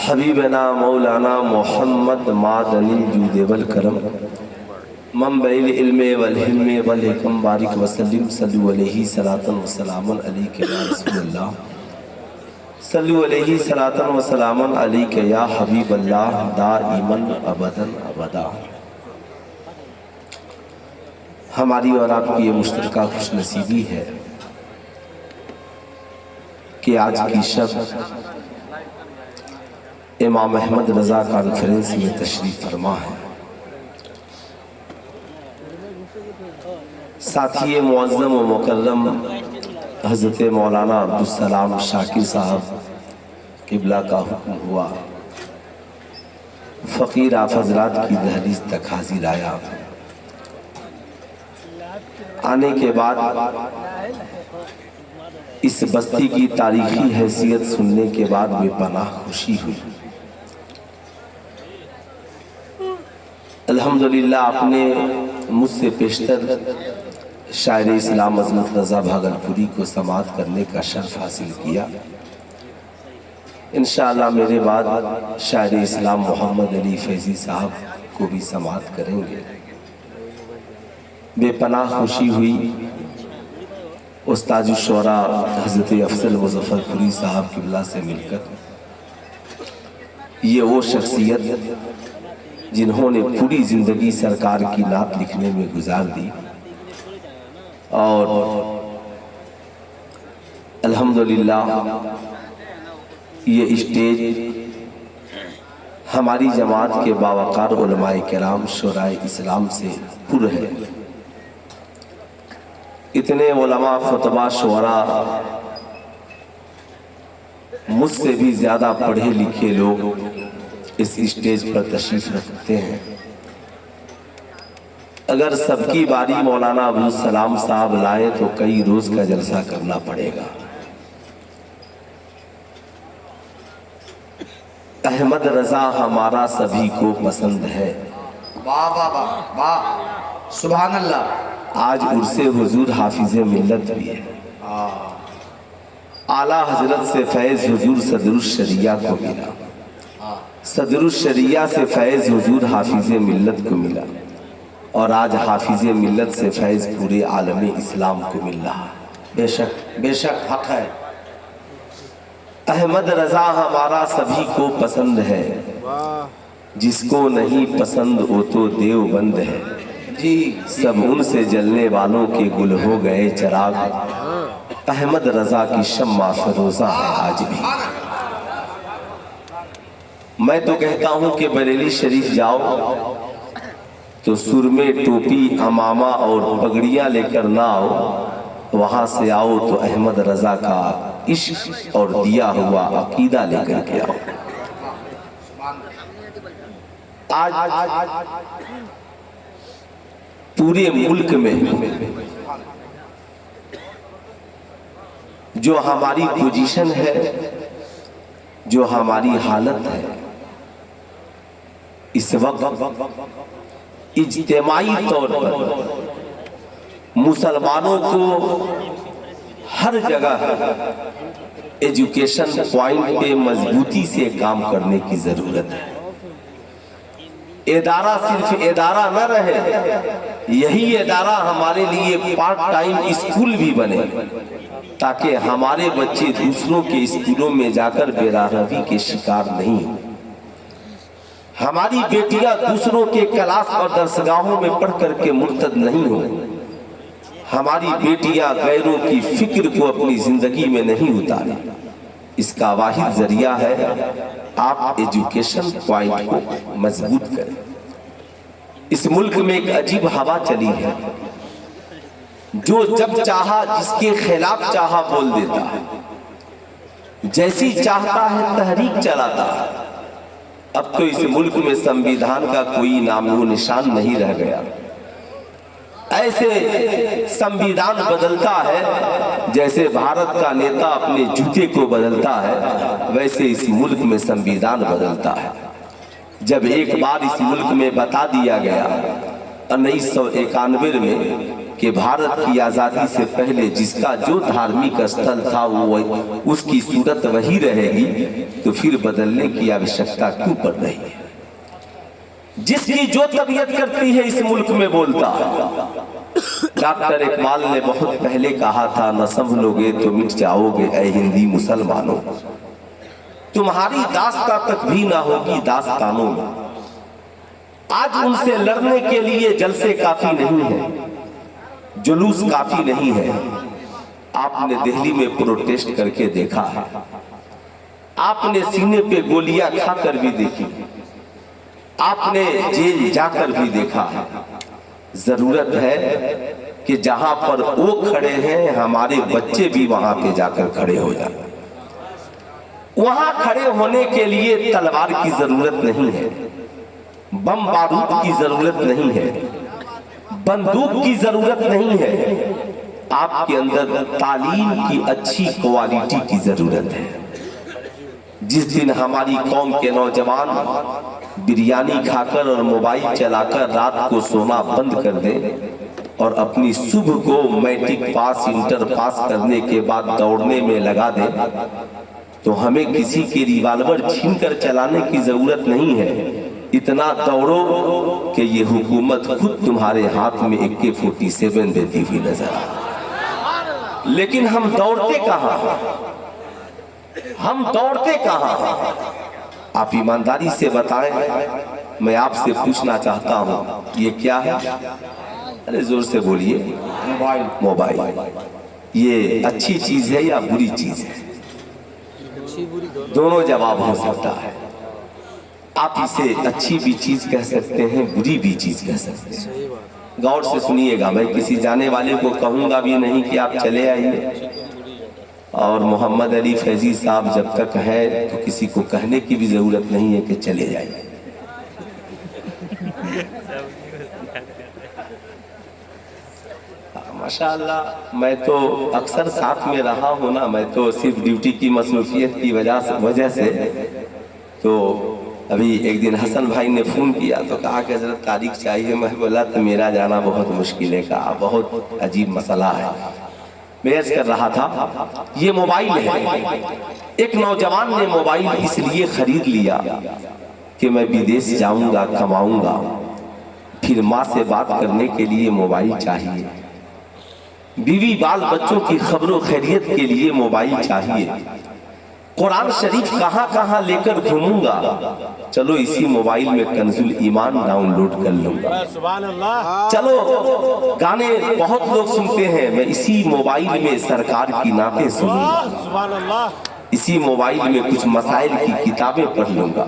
حبیبنا مولانا محمد معدن الجود والکرم منبع العلم والحلم والحکم بارک وسلم صلو علیہ صلاۃ وسلام علیک یا رسول اللہ صلو علیہ صلاۃ وسلام علیک یا حبیب اللہ دائما ابدا ابدا۔ ہماری اور آپ کی یہ مشترکہ خوش نصیبی ہے کہ آج کی شب امام احمد رضا کانفرنس میں تشریف فرما ہے۔ ساتھی معظم و مکرم حضرت مولانا عبدالسلام شاکر صاحب قبلہ کا حکم ہوا، فقیر آپ حضرات کی دہلیز تک حاضر آیا۔ آنے کے بعد اس بستی کی تاریخی حیثیت سننے کے بعد بے پناہ خوشی ہوئی۔ الحمدللہ آپ نے مجھ سے پیشتر شاعر اسلام عظمت رضا بھاگلپوری کو سماعت کرنے کا شرف حاصل کیا۔ انشاءاللہ میرے بعد شاعر اسلام محمد علی فیضی صاحب کو بھی سماعت کریں گے۔ بے پناہ خوشی ہوئی استاذ الشعراء حضرت افضل مظفر پوری صاحب قبلہ سے مل کر۔ یہ وہ شخصیت جنہوں نے پوری زندگی سرکار کی نعت لکھنے میں گزار دی، اور الحمدللہ یہ اسٹیج ہماری جماعت کے باوقار علماء کرام شورائے اسلام سے پر ہے۔ اتنے علماء خطبہ شعراء مجھ سے بھی زیادہ پڑھے لکھے لوگ اس اسٹیج پر تشریف رکھتے ہیں۔ اگر سب کی باری مولانا عبدالسلام صاحب لائے تو کئی روز کا جلسہ کرنا پڑے گا۔ احمد رضا ہمارا سبھی کو پسند ہے۔ واہ واہ واہ واہ، سبحان اللہ۔ آج عرص حضور حافظ ملت بھی ہے۔ اعلیٰ حضرت سے فیض حضور صدر الشریعہ کو ملا، صدر الشریعہ سے فیض حضور حافظ ملت کو ملا، اور آج حافظ ملت سے فیض پورے عالم اسلام کو مل رہا ہے۔ بے شک حق ہے۔ احمد رضا ہمارا سبھی کو پسند ہے، جس کو نہیں پسند وہ تو دیوبند ہے۔ جی سب ان سے جلنے والوں کے گل ہو گئے چراغ، احمد رضا کی شمع فروزہ ہے آج بھی۔ میں تو کہتا ہوں کہ بریلی شریف جاؤ تو سرمے ٹوپی امامہ اور پگڑیاں لے کر نہ آؤ، وہاں سے آؤ تو احمد رضا کا عشق اور دیا ہوا عقیدہ لے کر کے آؤ۔ آج پورے ملک میں جو ہماری پوزیشن ہے، جو ہماری حالت ہے، اس وقت اجتماعی طور پر مسلمانوں کو ہر جگہ ایجوکیشن پوائنٹ پہ مضبوطی سے کام کرنے کی ضرورت ہے۔ ادارہ صرف ادارہ نہ رہے، یہی ادارہ ہمارے لیے پارٹ ٹائم اسکول بھی بنے، تاکہ ہمارے بچے دوسروں کے اسکولوں میں جا کر بے راہروی کے شکار نہیں ہوں، ہماری بیٹیاں دوسروں کے کلاس اور درسگاہوں میں پڑھ کر کے مرتد نہیں ہوں، ہماری بیٹیاں غیروں کی فکر کو اپنی زندگی میں نہیں اتاریں۔ اس کا واحد ذریعہ ہے آپ ایجوکیشن پوائنٹ کو مضبوط کریں۔ اس ملک میں ایک عجیب ہوا چلی ہے، جو جب چاہا جس کے خلاف چاہا بول دیتا ہے، جیسی چاہتا ہے تحریک چلاتا ہے۔ اب تو اس ملک میں سنویدھان کا کوئی نام و نشان نہیں رہ گیا۔ ایسے سنویدھان بدلتا ہے جیسے بھارت کا نیتا اپنے جوتے کو بدلتا ہے، ویسے اس ملک میں سنویدھان بدلتا ہے۔ جب ایک بار اس ملک میں بتا دیا گیا 1991 میں کہ بھارت کی آزادی سے پہلے جس کا جو دھارمک استھل تھا وہ اس کی صورت وہی رہے گی، تو پھر بدلنے کی آوشکتا کیوں پڑ رہی ہے؟ جس کی جو طبیعت کرتی ہے اس ملک میں بولتا ہے۔ ڈاکٹر اقبال نے بہت پہلے کہا تھا، نہ سنبھلو گے تو مٹ جاؤ گے اے ہندی مسلمانوں، تمہاری داستان تک بھی نہ ہوگی داستانوں میں۔ آج ان سے لڑنے کے لیے جلسے کافی نہیں ہے، جلوس کافی نہیں ہے۔ آپ نے دہلی میں پروٹیسٹ کر کے دیکھا ہے، آپ نے سینے پہ گولیاں کھا کر بھی دیکھی، آپ نے جیل جا کر بھی دیکھا ہے۔ ضرورت ہے کہ جہاں پر وہ کھڑے ہیں ہمارے بچے بھی وہاں پہ جا کر کھڑے ہو جائیں۔ وہاں کھڑے ہونے کے لیے تلوار کی ضرورت نہیں ہے، بم بارود کی ضرورت نہیں ہے، بندوق کی ضرورت نہیں ہے، آپ کے اندر تعلیم کی اچھی کوالٹی کی ضرورت ہے۔ جس دن ہماری قوم کے نوجوان بریانی کھا کر اور موبائل چلا کر رات کو سونا بند کر دیں اور اپنی صبح کو میٹرک پاس انٹر پاس کرنے کے بعد دوڑنے میں لگا دیں، تو ہمیں کسی کے ریوالور چھین کر چلانے کی ضرورت نہیں ہے۔ اتنا دوڑو کہ یہ حکومت خود تمہارے ہاتھ میں AK-47 دیتی ہوئی نظر آئے۔ لیکن ہم دوڑتے کہاں؟ ہم دوڑتے کہاں؟ آپ ایمانداری سے بتائیں، میں آپ سے پوچھنا چاہتا ہوں، یہ کیا ہے؟ ارے زور سے بولیے۔ موبائل۔ یہ اچھی چیز ہے یا بری چیز ہے؟ دونوں جواب ہو سکتا ہے۔ آپ اسے اچھی بھی چیز کہہ سکتے ہیں، بری بھی چیز کہہ سکتے ہیں۔ غور سے سنیے گا، میں کسی جانے والے کو کہوں گا بھی نہیں کہ آپ چلے آئیے، اور محمد علی فیضی صاحب جب تک ہے تو کسی کو کہنے کی بھی ضرورت نہیں ہے کہ چلے جائیے۔ ماشاءاللہ، میں تو اکثر ساتھ میں رہا ہوں نا، میں تو صرف ڈیوٹی کی مصروفیت کی وجہ سے۔ تو ابھی ایک دن حسن بھائی نے فون کیا تو کہا کہ حضرت تاریخ چاہیے، میں بولا تو میرا جانا بہت مشکل ہے، کہا بہت عجیب مسئلہ ہے۔ میں عرض کر رہا تھا، یہ موبائل ہے۔ ایک نوجوان نے موبائل اس لیے خرید لیا کہ میں بدیس جاؤں گا، کماؤں گا، پھر ماں سے بات کرنے کے لیے موبائل چاہیے، بیوی بال بچوں کی خبر و خیریت کے لیے موبائل چاہیے، قرآن شریف کہاں کہاں لے کر گھوموں گا، چلو اسی موبائل میں کنز الایمان ڈاؤن لوڈ کر لوں گا، چلو گانے بہت لوگ سنتے ہیں، میں اسی موبائل میں سرکار کی نعتیں سنوں گا، اسی موبائل میں کچھ مسائل کی کتابیں پڑھ لوں گا،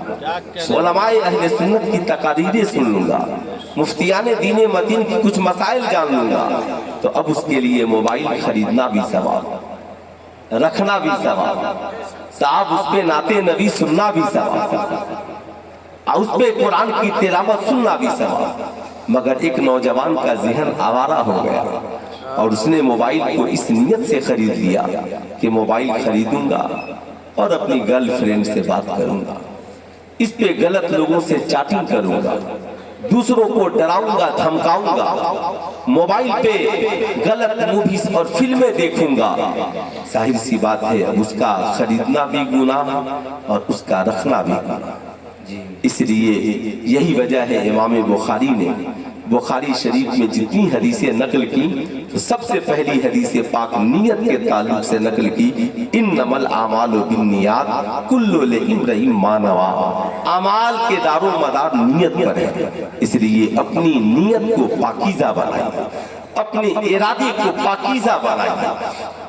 علماء اہل سنت کی تقاریریں سن لوں گا، مفتیان دین مدین کی کچھ مسائل جان لوں گا۔ تو اب اس کے لیے موبائل خریدنا بھی ثواب، رکھنا بھی ثواب، صاحب اس پہ نعت نبی سننا بھی ثواب، اس پہ قرآن کی تلاوت سننا بھی ثواب۔ مگر ایک نوجوان کا ذہن آوارہ ہو گیا اور اس نے موبائل کو اس نیت سے خرید لیا کہ موبائل خریدوں گا اور اپنی گرل فرینڈ سے بات کروں گا، اس پہ غلط لوگوں سے چیٹنگ کروں گا، دوسروں کو ڈراؤں گا، دھمکاؤں گا، موبائل پہ غلط موویز اور فلمیں دیکھوں گا۔ ظاہر سی بات ہے اب اس کا خریدنا بھی گناہ اور اس کا رکھنا بھی گناہ۔ اس لیے یہی وجہ ہے امام بخاری نے بخاری شریف میں جتنی حدیثیں نقل کی تو سب سے پہلی حدیث پاک نیت کے تعلق سے نقل کی، انما الاعمال بالنیات کل امرئ ما نویٰ، اعمال کے دار و مدار نیت پر ہے۔ اس لیے اپنی نیت کو پاکیزہ بنائیے، اپنے ارادے کو پاکیزہ بنائیے۔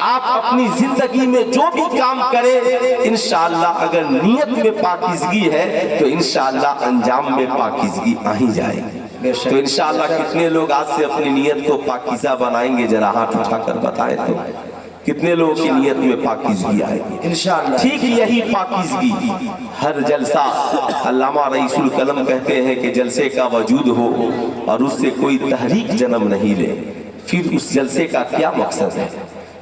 آپ اپنی زندگی میں جو بھی کام کریں انشاءاللہ اگر نیت میں پاکیزگی ہے تو انشاءاللہ انجام میں پاکیزگی آ ہی جائے گی۔ تو انشاءاللہ کتنے لوگ آج سے اپنی نیت کو پاکیزہ بنائیں گے؟ ذرا ہاتھ اٹھا کر بتائیں تو کتنے لوگوں کی نیت میں پاکیزگی آئے گی انشاءاللہ۔ ٹھیک یہی پاکیزگی ہر جلسہ، علامہ رئیس القلم کہتے ہیں کہ جلسے کا وجود ہو اور اس سے کوئی تحریک جنم نہیں لے، پھر اس جلسے کا کیا مقصد ہے؟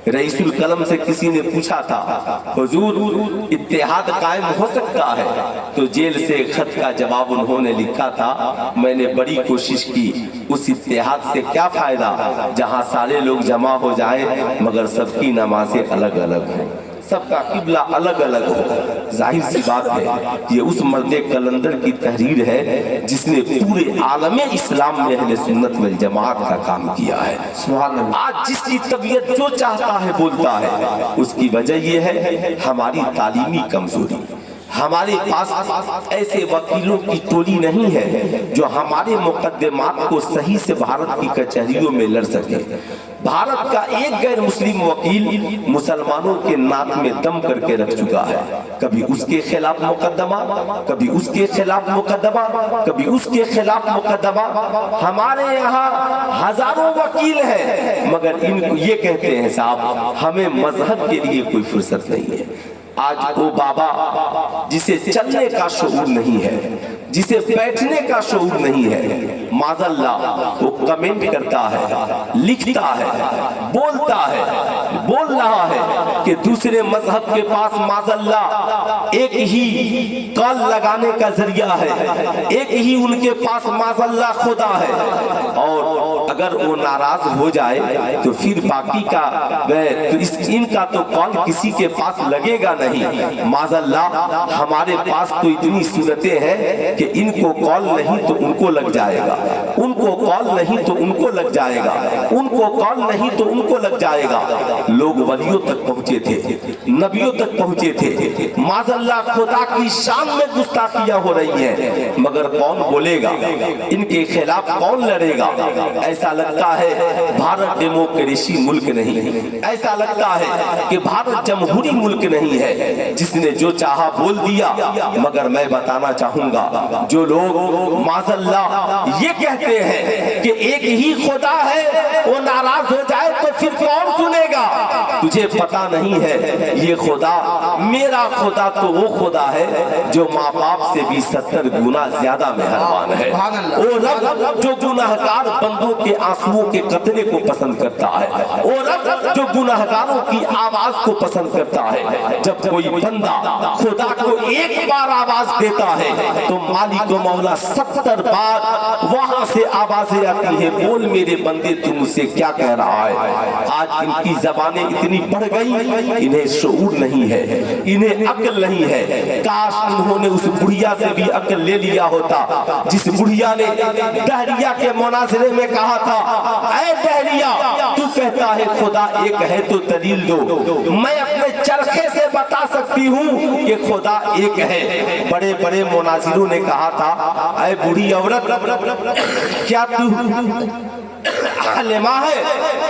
रईसुल कलम से किसी ने पूछा था, हुजूर इत्तेहाद कायम हो सकता है? तो जेल से खत का जवाब उन्होंने लिखा था, मैंने बड़ी कोशिश की, उस इत्तेहाद से क्या फायदा जहां सारे लोग जमा हो जाएं मगर सबकी नमाजें अलग अलग हो, सबका किबला अलग अलग हो। जाहिर सी बात है ये उस मर्द कलंदर की तहरीर है जिसने पूरे आलमे इस्लाम में अहले सुन्नत वल जमात का काम किया है। सुभान अल्लाह। आज जिसकी तबीयत जो चाहता है बोलता है, उसकी वजह ये है हमारी तालीमी कमजोरी। हमारे पास ऐसे वकीलों की टोली नहीं है जो हमारे मुकदमात को सही से भारत की कचहरियों में लड़ सके। भारत का एक गैर मुस्लिम वकील मुसलमानों के नाक में दम करके रख चुका है, कभी उसके खिलाफ मुकदमा, कभी उसके खिलाफ मुकदमा, कभी उसके खिलाफ मुकदमा। हमारे यहाँ हजारों वकील हैं मगर इनको ये कहते हैं साहब हमें मजहब के लिए कोई फुर्सत नहीं है। आज वो बाबा जिसे चलने का शऊर नहीं है, जिसे बैठने का शऊर नहीं है, माज़अल्लाह वो कमेंट करता है, लिखता है, बोलता है, बोल रहा है कि दूसरे मजहब के पास माज़अल्लाह एक ही कॉल लगाने का जरिया है, एक ही उनके पास माज़अल्लाह खुदा है, और अगर वो नाराज हो जाए तो फिर बाकी का तो इनका तो कॉल किसी के पास लगेगा नहीं। माज़अल्लाह हमारे पास तो इतनी सूरतें हैं कि इनको कॉल नहीं तो उनको लग जाएगा, उनको कॉल नहीं तो उनको लग जाएगा, उनको कॉल नहीं तो उनको लग जाएगा। लोग वलियों तक पहुंचे थे, नबियों तक पहुंचे थे, माज़अल्लाह खुदा की शान में गुस्ताखियां हो रही हैं मगर कौन बोलेगा, इनके खिलाफ कौन लड़ेगा? ऐसा लगता है भारत डेमोक्रेसी मुल्क नहीं, ऐसा लगता है कि भारत जमहूरी मुल्क नहीं है जिसने जो चाहा बोल दिया। मगर मैं बताना चाहूंगा जो लोग माज़अल्लाह ये कहते हैं कि एक ही खुदा है, वो नाराज हो जाए तो फिर कौन सुनेगा? तुझे पता नहीं है ये खुदा, मेरा खुदा तो वो खुदा है जो माँ बाप से भी 70 गुना ज्यादा मेहरबान है। वो रब जो गुनाहगार बंदों के आंसुओं के कतरे को पसंद करता है, वो रब जो गुनाहगारों की आवाज को पसंद करता है। जब कोई बंदा खुदा को एक बार आवाज देता है तो मालिक मौला 70 बार वहां से आवाजें आती है, बोल मेरे बंदे तू मुझसे क्या कह रहा है। आज इनकी जबानें इतनी बढ़ गई, इन्हें शऊर नहीं है, इन्हें अक्ल नहीं है। काश इन्होंने उस बुढ़िया से भी अक्ल ले लिया होता जिस बुढ़िया ने डहरिया के मुनाजरे में कहा था, ऐ डहरिया तू कहता है खुदा एक है तो दलील दो, मैं अपने चरखे से बता सकती हूँ कि खुदा एक है। बड़े बड़े मुनाजिरों ने कहा था, ऐ बूढ़ी औरत क्या तू आलिमा है,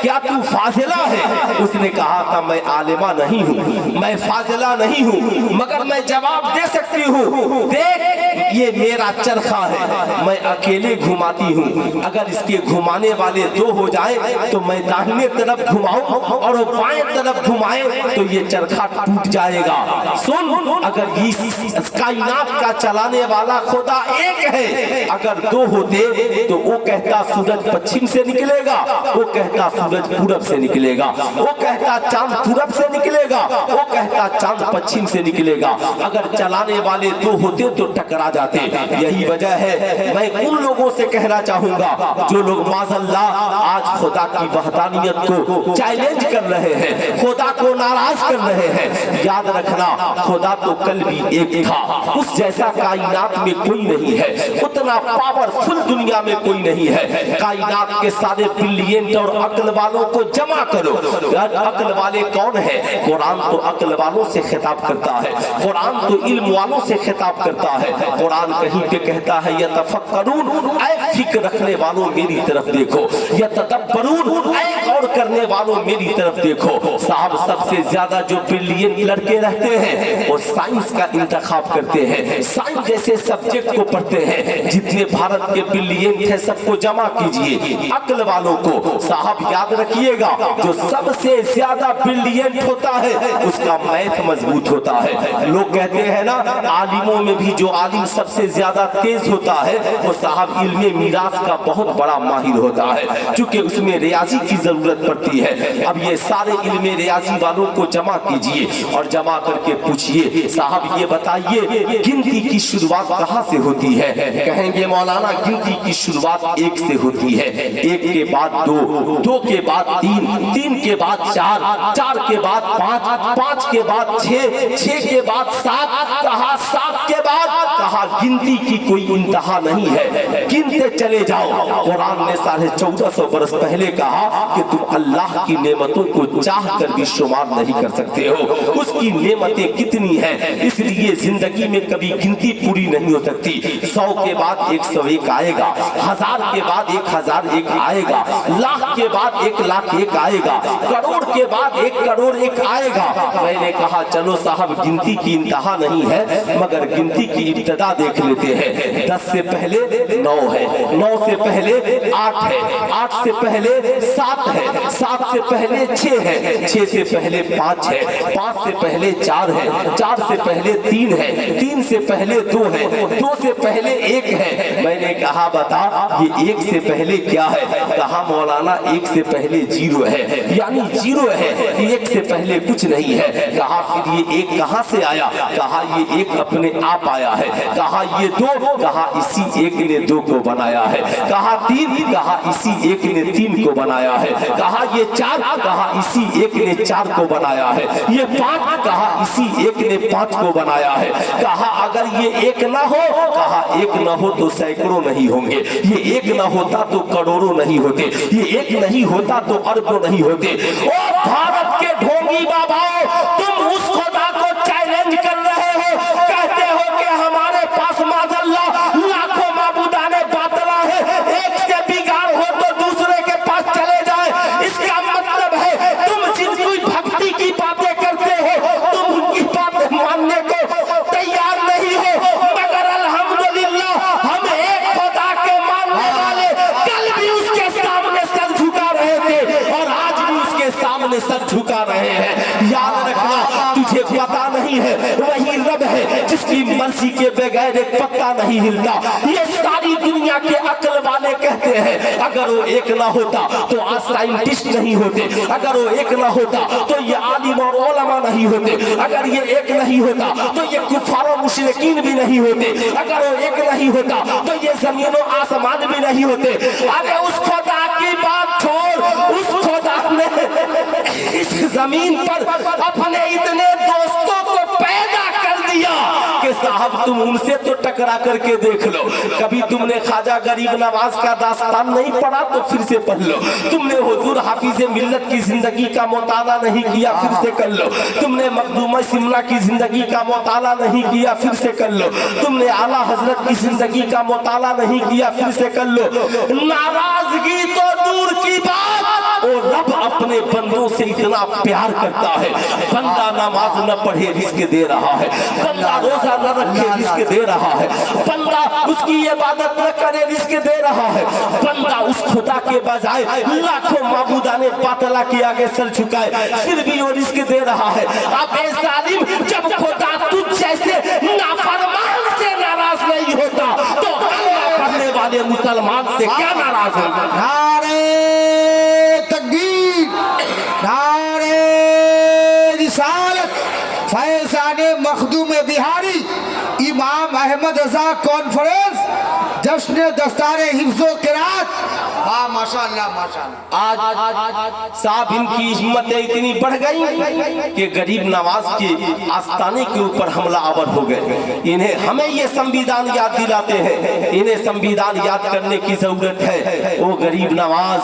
क्या तू फाजिला है? उसने कहा था मैं आलिमा नहीं हूँ, मैं फाजिला नहीं हूँ, मगर मैं जवाब दे सकती हूँ। देख ये मेरा चरखा है, मैं अकेले घुमाती हूँ, अगर इसके घुमाने वाले दो हो जाए तो मैं दाहिने तरफ घुमाऊं और वो बाएं तरफ घुमाए तो ये चरखा टूट जाएगा। सुन, अगर इस कायनात का चलाने वाला खुदा एक है, अगर दो होते तो वो कहता सूरज पश्चिम से निकलेगा, वो कहता सूरज पूरब से निकलेगा, वो कहता चांद पूरब से निकलेगा, वो कहता चांद पश्चिम से निकलेगा। अगर चलाने वाले दो होते तो टकरा जाते। यही वजह है मैं उन लोगों से कहना चाहूंगा जो लोग माज़अल्लाह आज खुदा की वहदानियत को चैलेंज कर रहे हैं, खुदा को नाराज कर रहे हैं, याद रखना खुदा तो कल भी एक था, उस जैसा कायनात में कोई नहीं है, उतना पावरफुल दुनिया में कोई नहीं है। कायनात के सारे ब्रिलियंट और अक्ल वालों को जमा करो। अक्ल वाले कौन है? कुरान तो अक्ल वालों से खिताब करता है, कुरान तो इल्म वालों से खिताब करता है। कुरान कहीं पे कहता है यतफक्करून, ऐ फिक्र रखने वालों मेरी तरफ देखो, यतदब्बरून, ऐ गौर करने वालों मेरी तरफ देखो। साहब सबसे ज्यादा जो ब्रिलियंट लड़के रहते हैं वो साइंस का इंतखाब करते हैं, साइंस जैसे सब्जेक्ट को पढ़ते हैं। जितने भारत के ब्रिलियंट है सबको जमा कीजिए, अक्ल वालों को। साहब याद रखिएगा जो सबसे ज्यादा ब्रिलियंट होता है उसका मैथ मजबूत होता है। लोग कहते हैं ना आलिमों में भी जो आलिम सबसे ज्यादा तेज होता है वो साहब इल्म मीरास का बहुत बड़ा माहिर होता है, क्योंकि उसमें रियाजी की जरूरत पड़ती है। अब ये सारे इल्म रियाजी वालों को जमा कीजिए और जमा करके पूछिए, साहब ये बताइए गिनती की शुरुआत कहाँ से होती है? कहेंगे मौलाना गिनती की शुरुआत एक से होती है, एक के बाद दो, दो के बाद तीन, तीन के बाद चार, चार के बाद पाँच, पाँच के बाद छः, छः के बाद सात, कहा सात के बाद, कहा गिनती की कोई इंतहा नहीं है, गिनते चले जाओ। कुरान ने 1450 बरस पहले कहा कि तुम अल्लाह की नेमतों को चाह कर भी शुमार नहीं कर सकते हो, उसकी नेमतें कितनी हैं, इसलिए जिंदगी में कभी गिनती पूरी नहीं हो सकती। 100 के बाद 101 आएगा, 1000 के बाद 1001 आएगा, लाख के बाद 1,00,001 आएगा, करोड़ के बाद 1 करोड़ 1 आएगा। मैंने कहा चलो साहब गिनती की इंतहा नहीं है, मगर गिनती की इब्तिदा देख लेते हैं। 10 से पहले 9 है, 9 से पहले 8 है, 8 से पहले 7 है, 7 से पहले 6 है, 6 से पहले 5 है, 5 से पहले 4 है, 4 से पहले 3 है, 3 से पहले 2 है, 2 से पहले 1 है। मैंने कहा बता ये 1 से पहले क्या है? कहा मौलाना 1 से पहले 0 है, यानी 0 है, 1 से पहले कुछ नहीं है। कहा फिर ये 1 कहाँ से आया? कहा ये 1 अपने आप आया है। कहा ये 2, कहा इसी 1 ने 2 को बनाया है। कहा 3, कहा इसी 1 ने 3 को बनाया है। कहा ये 4, कहा इसी 1 ने 4 को बनाया है। ये 5, कहा इसी 1 ने 5 को बनाया है। कहा अगर ये 1 ना हो, कहा 1 ना हो तो सैकड़ों नहीं होंगे, ये 1 ना होता तो करोड़ों नहीं होते, ये 1 नहीं होता तो अरबों नहीं होते। ओ भारत के ढोंगी बाबाओं, तुम उस खुदा को चैलेंज कर रहे हो, कहते हो कि हमारे पास माज़अल्लाह लाखों माबूदाने बातला है, एक से बिगाड़ हो तो दूसरे के पास चले जाए। इसका मतलब है तुम जिनकी भक्ति की बातें करते हो तुम उनकी बातें मानने को तैयार नहीं हो, मगर अल्हम्दुलिल्लाह हम एक खुदा के मानने वाले कल भी उसके सामने सर झुका रहे थे और आज भी उसके सामने सर झुका रहे हैं। याद रखना तुझे पता नहीं है वही रब है जिसकी मर्जी के बगैर एक पत्ता नहीं हिलता। ये सारी दुनिया के अक्ल वाले कहते हैं अगर वो 1 ना होता तो आज साइंटिस्ट नहीं होते, अगर वो 1 ना होता तो ये आलिम और उलमा नहीं होते, अगर ये 1 नहीं होता तो ये कुफार और मुशरिकीन भी नहीं होते, अगर वो 1 नहीं होता तो ये जमीन और आसमान भी नहीं होते। अरे उस खुदा की बात छोड़, उस खुदा ने इस जमीन पर अपने इतने दोस्तों को पैदा कर दिया कि साहब तुम उनसे तो टकरा करके देख लो। कभी तुमने ख्वाजा गरीब नवाज का दास्तान नहीं पढ़ा तो फिर से पढ़ लो, तुमने हुजूर हाफिज मिल्लत की जिंदगी का मुताला नहीं किया फिर से कर लो, तुमने मखदूम शिमला की जिंदगी का मुताला नहीं किया फिर से कर लो, तुमने आला हजरत की जिंदगी का मुताला नहीं किया फिर से कर लो। नाराजगी तो दूर की बात, और रब अपने बंदों से इतना प्यार करता है, बंदा नमाज न पढ़े रिस्क दे रहा है, बंदा रोजा न रखे रिस्क दे रहा है, बंदा उसकी इबादत न करे रिस्क दे रहा है, बंदा उस खुदा के बजाय लाखों माबूदाने बातला के आगे सर झुकाए फिर भी वो रिस्क दे रहा है। अब ए जालिम, जब खुदा तुझ जैसे नाफरमान से नाराज नहीं होता तो अल्लाह पढ़ने वाले मुसलमान से क्या नाराज होगा? नारे तकबीर, नारे रिसालत, फैज़ाने मखदूम बिहारी, इमाम अहमद रजा कॉन्फ्रेंस, जश्न दस्तारे हिफ्ज़ो क़िराअत। हाँ माशाअल्लाह माशाअल्लाह। आज साहब इनकी हिम्मतें इतनी बढ़ गई कि गरीब नवाज के आस्ताने के ऊपर हमला आवर हो गए। इन्हें हमें ये संविधान याद दिलाते हैं, इन्हें संविधान याद करने की जरूरत है। वो गरीब नवाज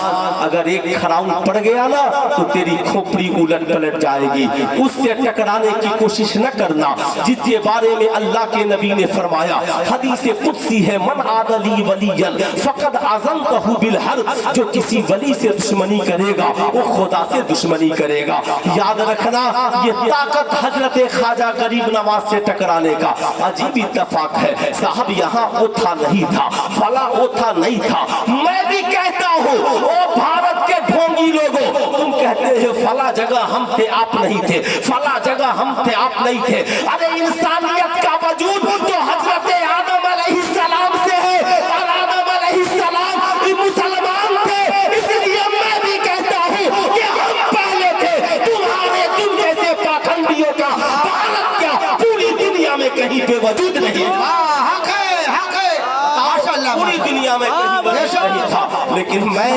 अगर एक खराउन पड़ गया ना तो तेरी खोपड़ी उलट पलट जाएगी, उससे टकराने की कोशिश न करना, जिसके बारे में अल्लाह के नबी ने फरमाया, हदीस कुदसी है, मन आदली वलियन फकद आज़मतहु बिल हर्ब, जो किसी वली से दुश्मनी करेगा वो खुदा से दुश्मनी करेगा। याद रखना ये ताकत हजरत ख्वाजा गरीब नवाज से टकराने का अजीब इत्तेफाक है। साहब यहाँ ओथा नहीं था, फला ओथा नहीं था। मैं भी कहता हूँ ओ भारत के ढोंगी लोगों, तुम कहते हो फला जगह हम थे आप नहीं थे, फला जगह हम थे आप नहीं थे। अरे इंसानियत का वजूद बे वजूद नहीं हक है माशाअल्लाह पूरी दुनिया में कहीं नहीं था। लेकिन मैं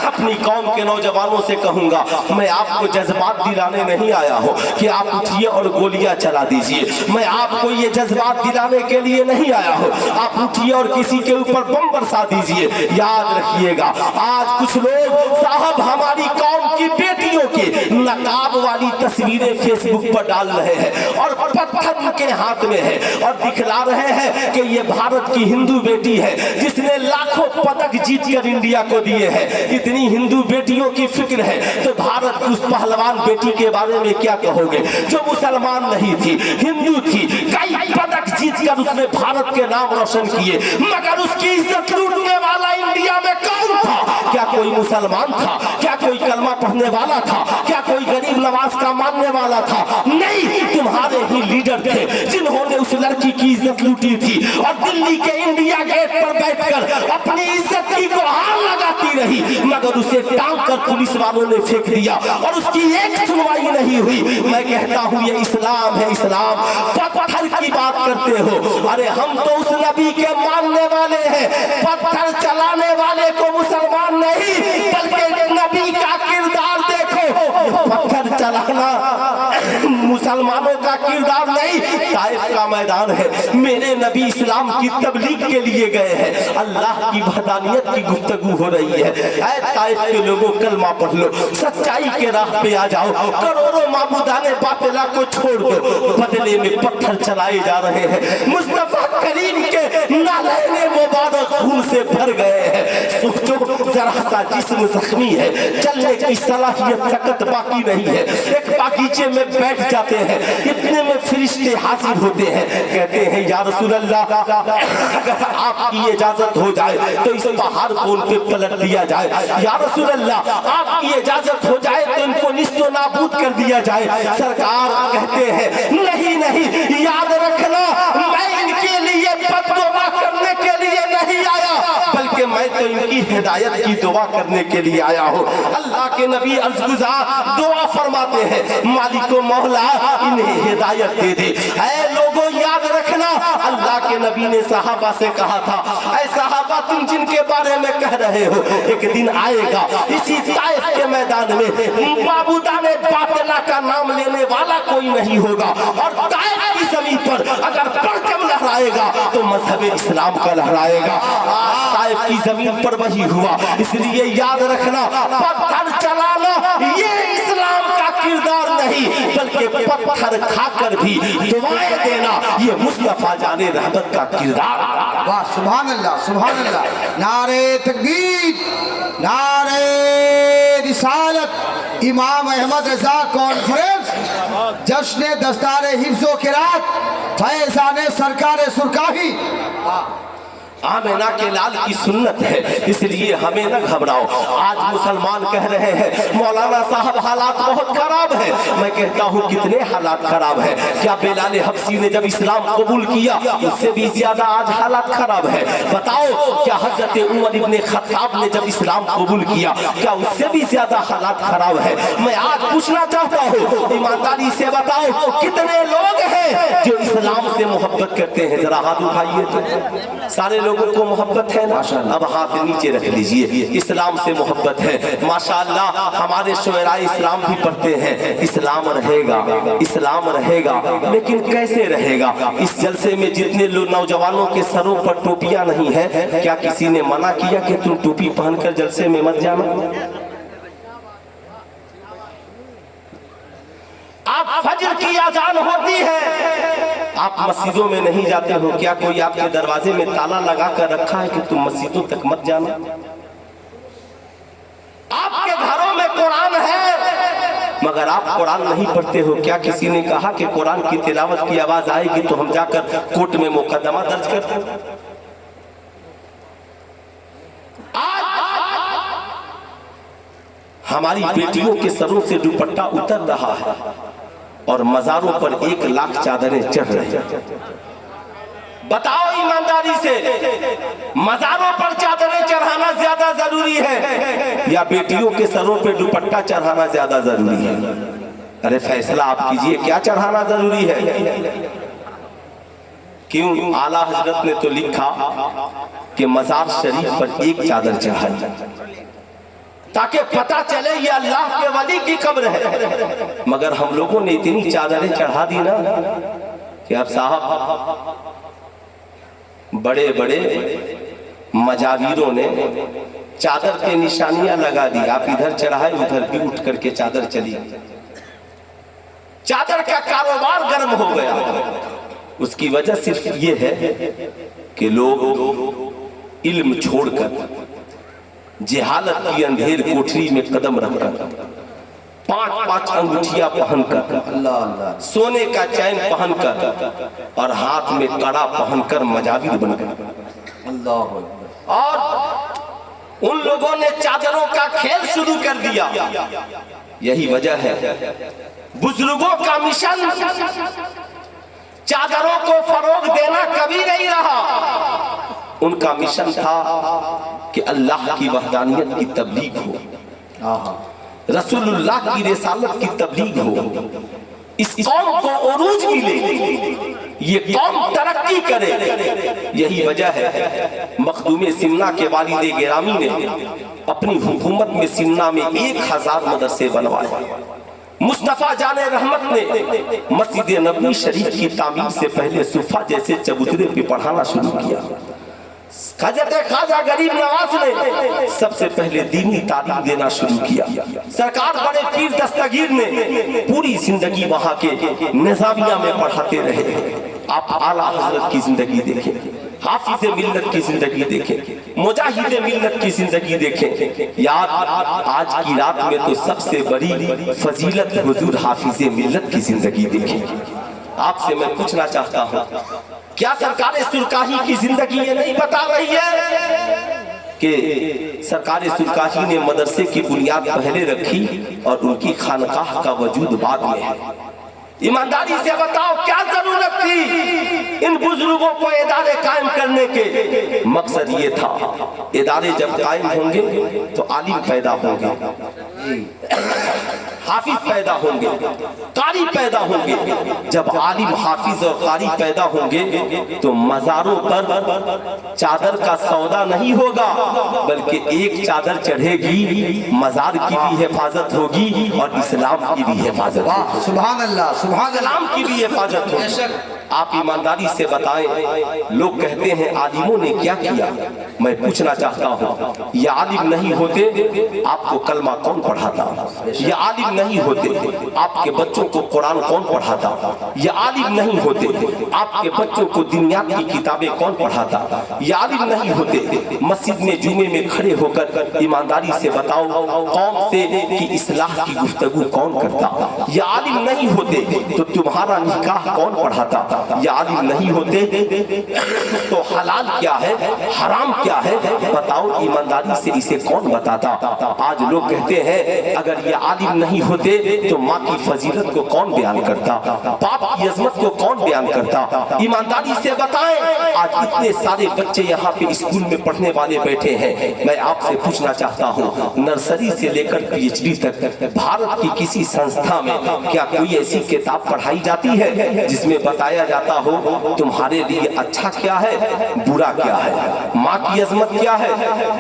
अपनी कौम के नौजवानों से कहूंगा, मैं आपको जज्बात दिलाने नहीं आया हूँ कि आप उठिए और गोलियां चला दीजिए। मैं आपको ये जज्बात दिलाने के लिए नहीं आया हूँ आप उठिए और किसी के ऊपर बम बरसा दीजिए। याद रखिएगा, आज कुछ लोग साहब हमारी कौम की बेटियों के नकाब वाली तस्वीरें फेसबुक पर डाल रहे हैं और पत्थर उनके हाथ में है और दिखला रहे हैं कि ये भारत की हिंदू बेटी है जिसने लाखों पदक जीत कर इंडिया को दिए हैं। इतनी हिंदू बेटियों की फिक्र है तो भारत की उस पहलवान बेटी के बारे में क्या कहोगे जो मुसलमान नहीं थी, हिंदू थी, कई पदक जीत कर उसने भारत के नाम रोशन किए, मगर उसकी इज्जत लूटने वाला इंडिया में कौन था? क्या कोई मुसलमान था? क्या कोई कलमा पढ़ने वाला था? क्या कोई गरीब नवाज का मानने वाला था? नहीं, तुम्हारे ही लीडर थे जिन्होंने उस लड़की की इज्जत लूटी थी और दिल्ली के इंडिया गेट पर बैठकर अपनी इज्जत की गुहार लगाती रही, मगर उसे टांग कर पुलिस वालों ने फेंक दिया और उसकी एक सुनवाई नहीं हुई। मैं कहता हूँ ये इस्लाम है, इस्लाम। पत्थर की बात करते हो, अरे हम तो उस नबी के मानने वाले हैं, पत्थर चलाने वाले को मुसलमान नहीं बल्कि नबी का किरदार देखो। पत्थर चलाना मुसलमानों का किरदार नहीं, ताइफ का मैदान है। मेरे नबी इस्लाम की तबलीग के लिए गए हैं, अल्लाह की वहदानियत की गुफ्तगू हो रही है। ऐ ताइफ के लोगों, कलमा पढ़ लो, सच्चाई के राह पे आ जाओ, करोड़ों माबूदाने बातिला को छोड़ दो, बदले में पत्थर चलाए जा रहे हैं। मुस्तफा करीम के नालैने मुबारक खून से भर गए हैं। सोचो, जरा सा जिस्म जख्मी है, चलने की सलाहियत सकत बाकी नहीं है। एक बागीचे में बैठ जाते हैं, इतने में फरिश्ते हाजिर होते हैं, कहते हैं या रसूल अल्लाह, अगर आपकी इजाजत हो जाए तो इस पहाड़ को उन पे पलट दिया जाए। या रसूल अल्लाह, आपकी इजाजत हो जाए तो इनको निस्तो नाबूद कर दिया जाए। सरकार कहते हैं नहीं नहीं, याद रखना मैं इनके लिए बददुआ करने के लिए नहीं आया, बल्कि मैं तो इनकी हिदायत की दुआ करने के लिए आया हूँ। अल्लाह के नबी अर्ज़गुज़ार दुआ फरमाते हैं, मालिको मौला इन्हें हिदायत दे दे। ऐ लोगों, याद रखना, अल्लाह के नबी ने सहाबा से कहा था, ऐ सहाबा, तुम जिनके बारे में कह रहे हो, एक दिन आएगा इसी ताइफ के मैदान में माबूदाने बातिला का नाम लेने वाला कोई नहीं होगा और ताइफ की जमीन पर अगर परचम लहराएगा तो मजहब इस्लाम का लहराएगा। ताइफ की जमीन पर वही हुआ, इसलिए याद रखना, पत्थर चलाना ये इस्लाम का किरदार नहीं बल्कि पत्थर खाकर भी दुआएं देना ये मुस्तफा जाने रहमत का किरदार। वाह, सुभान अल्लाह, सुभान अल्लाह। नारे तकबीर, नारे रिसालत। इमाम अहमद रजा कॉन्फ्रेंस, जश्न दस्तारे हिफ्ज़ो क़िरात, फैज़ाने सरकार सुरकाही। आमिना के लाल की सुन्नत है, इसलिए हमें न घबराओ। आज मुसलमान कह रहे हैं मौलाना साहब हालात बहुत खराब है। मैं कहता हूँ कितने हालात खराब है? क्या बेलाल हबशी ने जब इस्लाम कबूल किया उससे भी ज्यादा आज हालात खराब है? बताओ, क्या हजरत उमर इब्ने खत्ताब ने जब इस्लाम कबूल किया क्या उससे भी ज्यादा हालात खराब है? मैं आज पूछना चाहता हूँ, ईमानदारी से बताओ, कितने लोग हैं जो इस्लाम से मोहब्बत करते हैं? जरा हाथ उठाइए तो। सारे लोगों को मोहब्बत है ना? अब हाथ नीचे रख लीजिए। इस्लाम से मोहब्बत है माशाअल्लाह। हमारे शुअराए इस्लाम भी पढ़ते हैं, इस्लाम रहेगा, इस्लाम रहेगा, लेकिन कैसे रहेगा? इस जलसे में जितने लोग नौजवानों के सरों पर टोपियां नहीं है, क्या किसी ने मना किया कि तुम टोपी पहनकर जलसे में मत जाना? आप फजर की अजान होती है, आप मस्जिदों में नहीं जाते हो, क्या कोई आपके दरवाजे में ताला लगा कर रखा है कि तुम मस्जिदों तक मत जाना? आपके घरों में कुरान है मगर आप कुरान नहीं पढ़ते हो, क्या किसी ने कहा कि कुरान की तिलावत की आवाज आएगी तो हम जाकर कोर्ट में मुकदमा दर्ज करते हैं? हमारी बेटियों के सरों से दुपट्टा उतर रहा है और मजारों पर 1 लाख चादरें चढ़ रही हैं। बताओ ईमानदारी से, मजारों पर चादरें चढ़ाना ज्यादा जरूरी है या बेटियों के सरों पे दुपट्टा चढ़ाना ज्यादा जरूरी है? अरे फैसला आप कीजिए, क्या चढ़ाना जरूरी है? क्यों? आला हजरत ने तो लिखा कि मजार शरीफ पर एक चादर चढ़ाई ताकि पता चले ये अल्लाह के वली की कब्र है। मगर हम लोगों ने इतनी चादरें चढ़ा दी ना कि अब साहब बड़े बड़े मजावीरों ने चादर के निशानियां लगा दी। आप इधर चढ़ाए उधर भी उठ करके चादर चली। चादर का कारोबार गर्म हो गया। उसकी वजह सिर्फ ये है कि लोग इल्म छोड़कर जहालत की अंधेर कोठरी में कदम रखकर 5-5 अंगूठियां पहनकर, सोने का चैन पहनकर और हाथ में कड़ा पहनकर मजावीर बन गए। और उन लोगों ने चादरों का खेल शुरू कर दिया। यही वजह है बुजुर्गों का मिशन चादरों को फरोग देना कभी नहीं रहा। उनका मिशन था कि अल्लाह की वहदानियत की तबलीग हो, रसूलुल्लाह की रिसालत की तबलीग हो, इस कौम को उरूज मिले, ये कौम तरक्की करे। यही वजह है मखदूम सिन्ना के वालिद गिरामी ने अपनी हुकूमत में सिन्ना में 1000 मदरसे बनवाए। मुस्तफा जाने रहमत ने मस्जिद नबवी शरीफ की तामीर से पहले सुफा जैसे चबूतरे पे पढ़ाना शुरू किया। हजरत ख्वाजा गरीब नवाज ने सबसे पहले दीनी तालीम देना शुरू किया। सरकार बड़े पीर दस्तगीर ने पूरी जिंदगी वहां के निजामिया में पढ़ाते रहे। आप आला हजरत की जिंदगी देखें, हाफिज मिल्लत की जिंदगी देखें, मुजाहिद मिल्लत की जिंदगी देखें। यार आज की रात में तो सबसे बड़ी फजीलत हुजूर हाफिज मिल्लत की जिंदगी देखें। आपसे मैं पूछना चाहता हूँ, क्या सरकार सुरकाही की जिंदगी ये नहीं बता रही है कि सरकार सुरकाही ने मदरसे की बुनियाद पहले रखी और उनकी खानकाह का वजूद बाद में है? ईमानदारी से बताओ क्या जरूरत थी इन बुजुर्गों को इदारे कायम करने के? मकसद ये था इदारे जब कायम होंगे तो आलिम पैदा होंगे, हाफिज पैदा होंगे, कारी पैदा होंगे। जब आलिम हाफिज और कारी पैदा होंगे तो मजारों पर चादर का सौदा नहीं होगा, बल्कि एक चादर चढ़ेगी, मजार की भी हिफाजत होगी और इस्लाम की भी हिफाजत होगी। सुभान अल्लाह, सुभान इस्लाम की भी हिफाजत होगी। आप ईमानदारी से बताएं, लोग कहते हैं आलिमों ने क्या किया? मैं पूछना चाहता हूँ, ये आलिम नहीं होते आपको कलमा कौन पढ़ाता? ये आलिम नहीं होते आपके बच्चों को कुरान कौन पढ़ाता? ये आलिम नहीं होते आपके बच्चों को दुनियात की किताबें कौन पढ़ाता? ये आलिम नहीं होते मस्जिद में जुमे में खड़े होकर ईमानदारी से बताओ कौम से कि इस्लाह की गुफ्तगू कौन करता? ये आलिम नहीं होते तो तुम्हारा निकाह कौन पढ़ाता? ये आलिम नहीं होते तो हलाल क्या है हराम क्या है बताओ ईमानदारी से इसे कौन बताता? आज लोग कहते हैं अगर ये आलिम नहीं होते तो माँ की फजीलत को कौन बयान करता, बाप की अजमत को कौन बयान करता? ईमानदारी से बताएं। आज इतने सारे बच्चे यहाँ पे स्कूल में पढ़ने वाले बैठे हैं, मैं आपसे पूछना चाहता हूँ नर्सरी से लेकर PhD तक भारत की किसी संस्था में क्या कोई ऐसी किताब पढ़ाई जाती है जिसमें बताया जाता हो तुम्हारे लिए अच्छा क्या है बुरा क्या है, माँ की अजमत क्या है,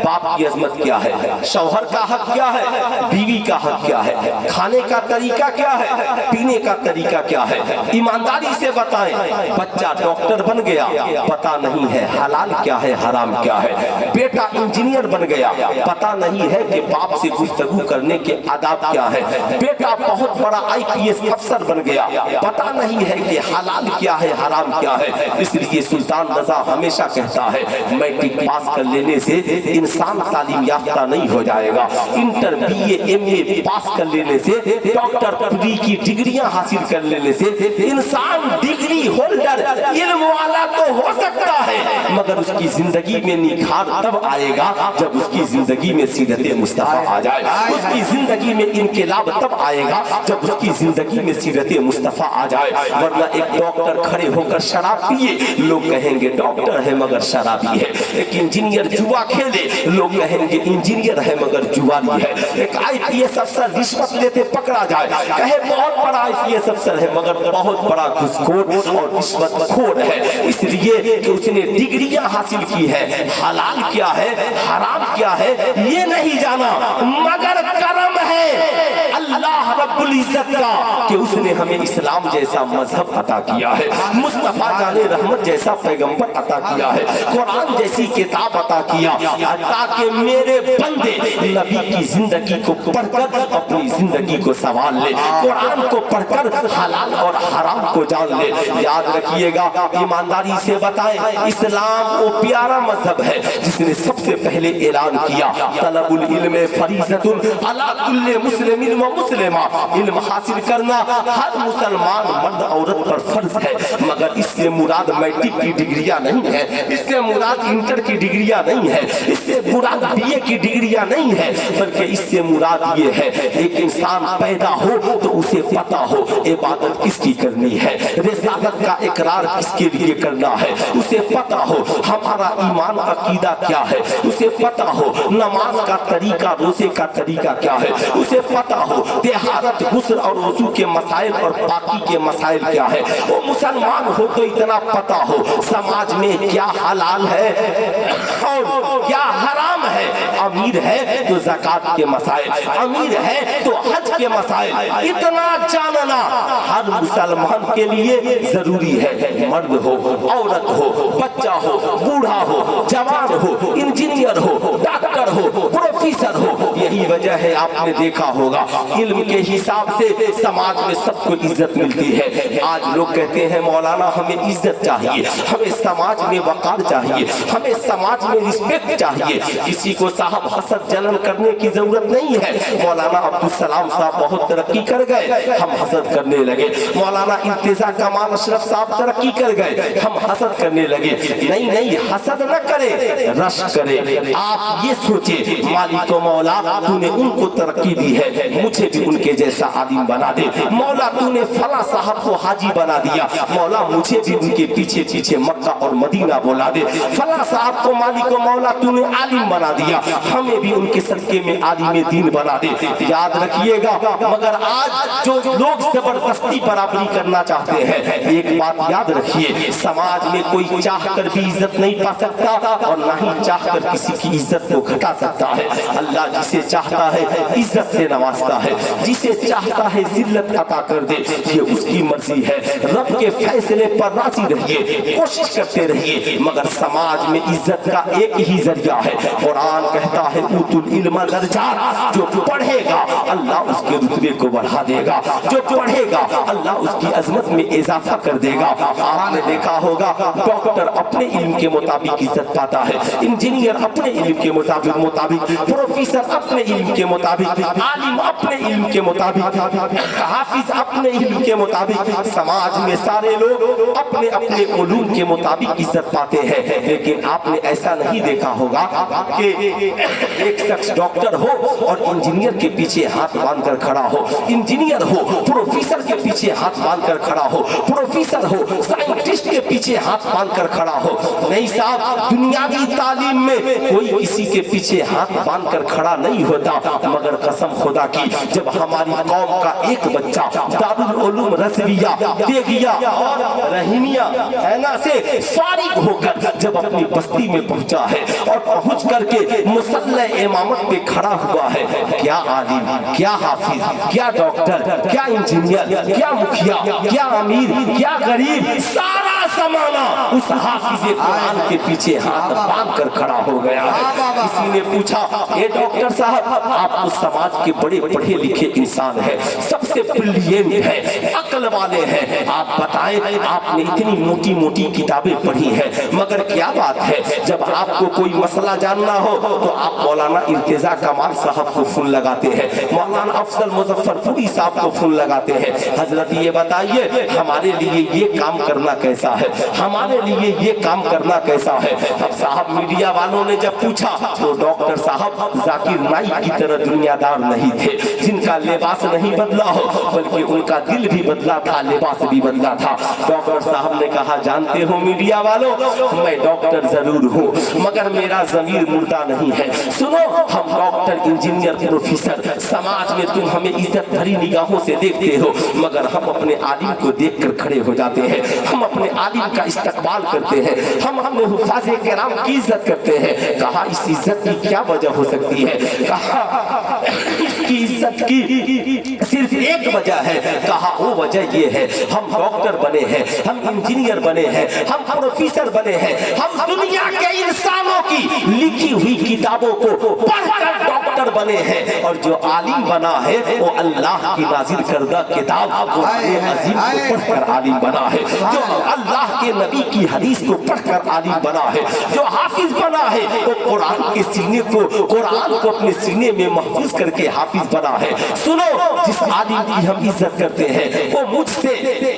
बाप की अजमत क्या है, शौहर का हक क्या है, बीवी का हक क्या है, खाने का तरीका क्या है, पीने का तरीका क्या है? ईमानदारी से बताएं। बच्चा डॉक्टर बन गया, पता नहीं है हलाल क्या है हराम क्या है। बेटा इंजीनियर बन गया, पता नहीं है कि बाप से गुफ्तगू करने के आदाब क्या है। बेटा बहुत बड़ा IPS अफसर बन गया, पता नहीं है कि हलाल क्या है हराम क्या है। इसलिए सुल्तान रजा हमेशा कहता है मैट्रिक पास कर लेने से इंसान तालीम याफ्ता नहीं हो जाएगा, इंटर BA MA पास कर लेने से, डॉक्टर PhD की डिग्रियां हासिल कर लेने से इंसान डिग्री होल्डर इल्म वाला तो हो सकता है, मगर उसकी जिंदगी में निखार तब आएगा जब उसकी जिंदगी में सीरत मुस्तफा आ जाए, उसकी जिंदगी में इनकलाब तब आएगा जब उसकी जिंदगी में सीरत मुस्तफा आ जाए। वरना एक डॉक्टर खड़े होकर शराब पिए, लोग कहेंगे डॉक्टर है मगर शराबी है। एक इंजीनियर जुआ खेले, लोग कहेंगे इंजीनियर है मगर जुआरी है। एक IPS अफसर रिश्वत लेते पकड़ा जाए, कहे बहुत बड़ा IPS अफसर है मगर बहुत बड़ा घूसखोर और रिश्वतखोर है, इसलिए कि उसने डिग्रियां हासिल की है। हलाल क्या है, हराम क्या है ये नहीं जाना, मगर करम है अल्लाह रब्बुल इज्जत का कि उसने हमें इस्लाम जैसा मजहब अता किया है, मुस्तफा जाने रहमत जैसा पैगंबर अता किया है, कुरान जैसी किताब अता किया, ताकि मेरे बंदे नबी की जिंदगी को पढ़कर अपनी जिंदगी को संभाल ले, कुरान को पढ़कर हलाल और हराम को जान ले। याद रखिएगा, ईमानदारी से बताएं, इस्लाम वो प्यारा मजहब है जिसने सबसे पहले ऐलान किया तलबुल इल्म फरीज़तुन अला कुल्ले मुस्लिमिन व मुस्लिमा, इल्म हासिल करना हर मुसलमान मर्द औरत पर फर्ज है। मगर इससे मुराद मैट्रिक की डिग्रियां नहीं है, इससे मुराद इंटर की डिग्रियां नहीं है, इससे मुराद BA की डिग्रियां नहीं है, बल्कि इससे मुराद ये है एक इंसान पैदा हो तो उसे पता हो इबादत किसकी करनी है, रिसालत का इकरार किसके लिए करना है, उसे पता हो हमारा ईमान अकीदा क्या है, उसे पता हो नमाज का तरीका, रोजे का तरीका क्या है, उसे पता हो तिहारत, गुस्ल और वजू के मसाइल और पाकी के मसाइल क्या है। वो मुसलमान हो तो इतना पता हो समाज में क्या हलाल है और क्या हराम है। अमीर है तो ज़कात के मसाइल, अमीर है तो हज के मसाइल, इतना जानना हर मुसलमान के लिए जरूरी है। मर्द हो, औरत हो, बच्चा हो, बूढ़ा हो, जवान हो, इंजीनियर हो, डॉक्टर हो, प्रोफेसर हो। यही वजह है आपने देखा होगा इल्म के हिसाब से समाज में सबको इज्जत मिलती है। आज लोग कहते हैं मौलाना हमें इज्जत चाहिए, हमें समाज में वकार चाहिए, हमें समाज में रिस्पेक्ट चाहिए। किसी को साहब हसद जलन करने की जरूरत नहीं है। मौलाना अब्दुल सलाम साहब बहुत तरक्की कर गए, हम हसद करने लगे। मौलाना इर्तिजा कमाल अशरफ साहब तरक्की कर गए, हम हसद करने लगे। नहीं नहीं, हसद न करे, रश करे। आप ये सोचे मालिक मौला तूने उनको तरक्की दी है, मुझे भी उनके जैसा आलिम बना दे। मौला तूने फला साहब को हाजी बना दिया, मौला मुझे भी उनके पीछे पीछे मक्का और मदीना बोला दे। फला साहब को मालिक मौला तूने आलिम बना दिया, हमें भी उनके सदके में आलिम दीन बना दे। याद रखिएगा, मगर आज जो लोग जबरदस्ती बराबरी करना चाहते हैं, एक बात याद रखिए, समाज में कोई चाह कर भी इज्जत नहीं पा सकता और ना ही चाह कर किसी की इज्जत को घटा सकता है। अल्लाह जिसे चाहता है इज्जत से नवाजता है, जिसे चाहता है जिल्लत अता कर दे, ये उसकी मर्जी है। रब के फैसले पर राजी रहिए, कोशिश करते रहिए, मगर समाज में इज्जत का एक ही जरिया है। कुरान कहता है उतुल इल्म दरजात, जो पढ़ेगा अल्लाह उसके रुतबे को बढ़ा देगा, जो पढ़ेगा अल्लाह उसकी अजमत में इजाफा कर देगा। आपने देखा होगा डॉक्टर अपने इल्म के मुताबिक इज्जत पाता है, इंजीनियर अपने इल्म के मुताबिक, प्रोफेसर अपने इल्म के मुताबिक, आलिम अपने इल्म के मुताबिक, हाफिज अपने इल्म के मुताबिक। समाज में सारे लोग अपने अपने उलूम के मुताबिक इज्जत पाते हैं। लेकिन आपने ऐसा नहीं देखा होगा कि एक शख्स डॉक्टर हो और इंजीनियर के पीछे हाथ बांधकर खड़ा हो, इंजीनियर हो प्रोफेसर के पीछे हाथ बांधकर खड़ा हो, प्रोफेसर हो साइंटिस्ट के पीछे हाथ बांधकर खड़ा हो। नहीं साहब, दुनियावी तालीम में कोई किसी के पीछे हाथ बांधकर खड़ा नहीं होता। मगर कसम खुदा की, जब हमारी कौम का एक बच्चा दारुल उलूम रज़विया, देगिया और रहीमिया ऐना से फारिग होकर जब अपनी बस्ती में पहुंचा है और पहुंच करके मुसल्ला इमामत पे खड़ा हुआ है, क्या आलिम, क्या हाफिज, क्या डॉक्टर, क्या इंजीनियर, क्या मुखिया, क्या अमीर, क्या गरीब, सारा जमाना उस हाफिज कुरान के पीछे हाथ बांध कर खड़ा हो गया है। किसी ने पूछा, ये डॉक्टर साहब आप तो समाज के बड़े पढ़े लिखे इंसान हैं, सबसे ब्रिलियंट है, अक्ल वाले हैं, आप बताएं आपने इतनी मोटी मोटी किताबें पढ़ी हैं, मगर क्या बात है जब आपको कोई मसला जानना हो तो आप मौलाना इर्तिजा कमाल साहब को फोन लगाते हैं, मौलाना अफजल मुजफ्फरपुरी साहब को फोन लगाते हैं, हजरत ये बताइए हमारे लिए ये काम करना कैसा है, हमारे लिए ये काम करना कैसा है। अब साहब मीडिया वालों ने जब पूछा तो डॉक्टर साहब जाकिर नाइक की तरह दुनियादार नहीं थे, जिनका लिबास नहीं बदला हो बल्कि उनका दिल भी बदला بدلا تھا, لباس بھی بدلا تھا. ڈاکٹر صاحب نے کہا जानते हो मीडिया वालों, मैं डॉक्टर जरूर हूँ मगर मेरा ज़मीर मुर्दा नहीं है. सुनो, हम डॉक्टर, इंजीनियर, प्रोफेसर, समाज में तुम हमें इज्जत भरी निगाहों से देखते हो मगर हम अपने आलिम को देखकर खड़े हो जाते हैं. हम अपने आलिम का इस्तकबाल करते हैं, हम अपने हुफ़ाज़े किराम की इज्जत करते हैं. कहा इस इज्जत की क्या वजह हो सकती है? कहा इसकी इज्जत की सिर्फ एक वजह है. कहा वो वजह ये है, हम डॉक्टर बने हैं, हम इंजीनियर बने हैं, हम प्रोफेसर बने हैं, हम दुनिया के इंसानों की लिखी हुई किताबों को पढ़कर डॉक्टर बने हैं. और जो आलिम बना है वो अल्लाह की नाजिल करदा किताब कुरान अज़ीम को पढ़कर आलिम बना है. जो अल्लाह के नबी की हदीस को पढ़कर आलिम बना है. जो हाफिज बना है वो कुरान के सीने को, कुरान को अपने सीने में महफूज करके हाफिज बना है. सुनो, जिस आलिम की हम इज्जत करते हैं वो मुझसे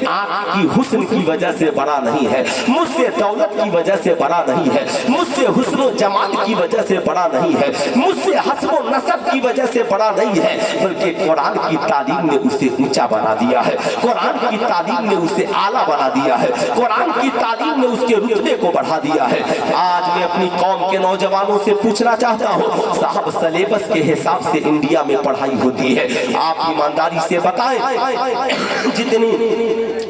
आँख की हुस्न की वजह से बड़ा नहीं है, मुझसे दौलत की वजह से बड़ा नहीं है, मुझसे हुस्न जमाल की वजह से बड़ा नहीं है, मुझसे हस्ब नसब की वजह से बड़ा नहीं है, बल्कि कुरान की तालीम ने उसे ऊंचा बना दिया है. कुरान की तालीम ने उसे आला बना दिया है. कुरान की तालीम ने उसके रुतबे को बढ़ा दिया है. आज मैं अपनी कौम के नौजवानों से पूछना चाहता हूँ, साहब सिलेबस के हिसाब से इंडिया में पढ़ाई होती है, आप ईमानदारी से बताएं जितनी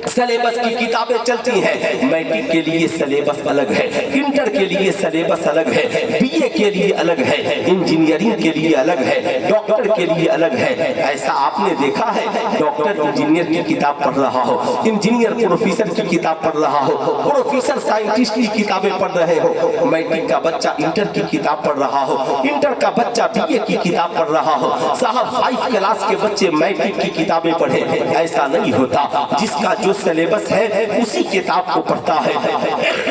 सिलेबस की किताबें चलती हैं, मैट्रिक के लिए सिलेबस अलग है, इंटर के लिए सिलेबस अलग है, बीए के लिए अलग है, इंजीनियरिंग के लिए अलग है, डॉक्टर के लिए अलग है. ऐसा आपने देखा है डॉक्टर इंजीनियर की किताब पढ़ रहा हो, इंजीनियर प्रोफेसर की किताब पढ़ रहा हो, प्रोफेसर साइंटिस्ट की किताबें पढ़ रहे हो, मैट्रिक का बच्चा इंटर की किताब पढ़ रहा हो, इंटर का बच्चा बीए की किताब पढ़ रहा हो. साहब 5 क्लास के बच्चे मैट्रिक की किताबें पढ़े, ऐसा नहीं होता. जिसका जो सिलेबस है उसी किताब को पढ़ता है.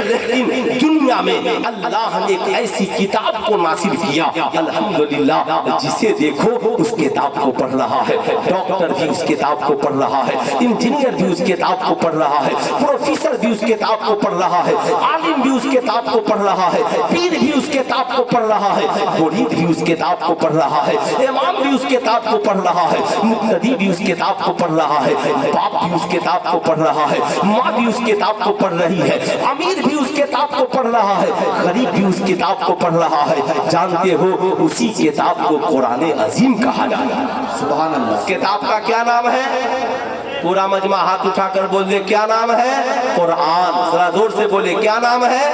लेकिन दुनिया में अल्लाह ने एक ऐसी किताब को नासिल किया, अल्हम्दुलिल्लाह, जिसे देखो उस किताब को पढ़ रहा है. डॉक्टर भी उस किताब को पढ़ रहा है, इंजीनियर भी उस किताब को पढ़ रहा है, प्रोफेसर भी उस किताब को पढ़ रहा है, आलिम भी उस किताब को पढ़ रहा है, पीर भी उस किताब को पढ़ रहा है, मुरीद भी उस किताब को पढ़ रहा है, इमाम भी उस किताब को पढ़ रहा है, मुक्तदी भी उस किताब को पढ़ रहा है, बाप भी उस किताब को पढ़ रहा है, माँ भी उस किताब को पढ़ रही है, अमीर भी उस किताब को पढ़ रहा है, गरीब भी उस किताब को पढ़ रहा है. जानते हो उसी किताब को कुरान अजीम कहा जाता है. सुभान अल्लाह. किताब का क्या नाम है? पूरा मजमा हाथ उठाकर बोल दे, क्या नाम है? कुरान. जरा जोर से बोले, क्या नाम है?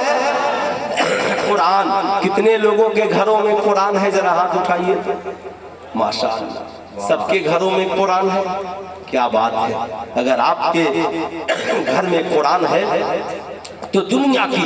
कुरान. कितने लोगों के घरों में कुरान है? जरा हाथ उठाइए. माशाअल्लाह, सबके घरों में कुरान है. क्या बात है. अगर आपके घर में कुरान है तो दुनिया की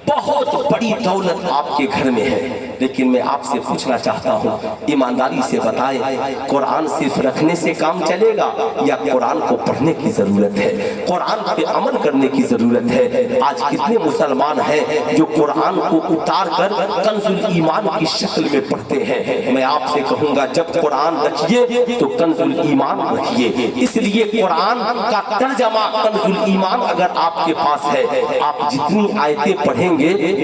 बहुत बड़ी दौलत आपके घर में है. लेकिन मैं आपसे पूछना चाहता हूँ, ईमानदारी से बताएं, कुरान सिर्फ रखने से काम चलेगा या कुरान को पढ़ने की जरूरत है, कुरान पे अमल करने की जरूरत है? आज कितने मुसलमान हैं जो कुरान को उतार कर कंजुल ईमान की शक्ल में पढ़ते हैं? मैं आपसे कहूँगा, जब कुरान रखिए तो कंजुल ईमान रखिए. इसलिए कुरान का तर्जमा कंजुल ईमान अगर आपके पास है, आप जितनी आयतें पढ़ेंगे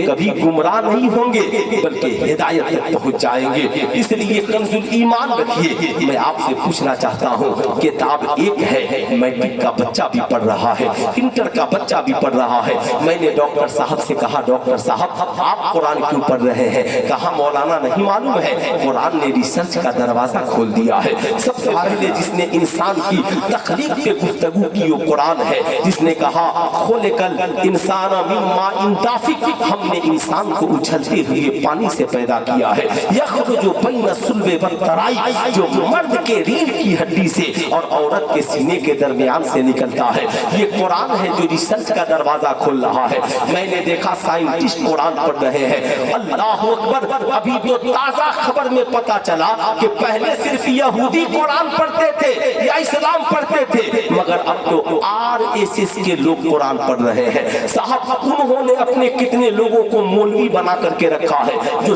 कभी गुमराह नहीं होंगे बल्कि हिदायत तक पहुंच जाएंगे. इसलिए कंजुल ईमान रखिए. मैं आपसे पूछना चाहता हूँ, किताब एक है, मैट्रिक का बच्चा भी पढ़ रहा है, इंटर का बच्चा भी पढ़ रहा है. मैंने डॉक्टर साहब से कहा, डॉक्टर साहब आप कुरान क्यों पढ़ रहे हैं? कहा मौलाना नहीं मालूम है, कुरान ने रिसर्च का दरवाजा खोल दिया है. सबसे पहले जिसने इंसान की तख्लीक पे गुफ्तगू की वो कुरान है, जिसने कहा खुलिकल इंसान मिम्मा इंदाफिक, हमने इंसान को उछलते हुए पानी से पैदा किया है. यखरुजु बैन सुल्बे व तराई, जो मर्द के रीढ़ की हड्डी से और औरत के सीने के दरमियान से निकलता है. ये कुरान है जो रिसर्च का दरवाजा खोल रहा है. मैंने देखा साइंटिस्ट कुरान पढ़ रहे हैं. अल्लाह अकबर. अभी तो ताजा खबर में पता चला कि पहले सिर्फ यहूदी कुरान पढ़ते थे या इस्लाम पढ़ते थे, मगर अब तो RSS के लोग कुरान पढ़ रहे हैं. साहब उन्होंने अपने कितने लोगों को मौलवी बना करके रखा है जो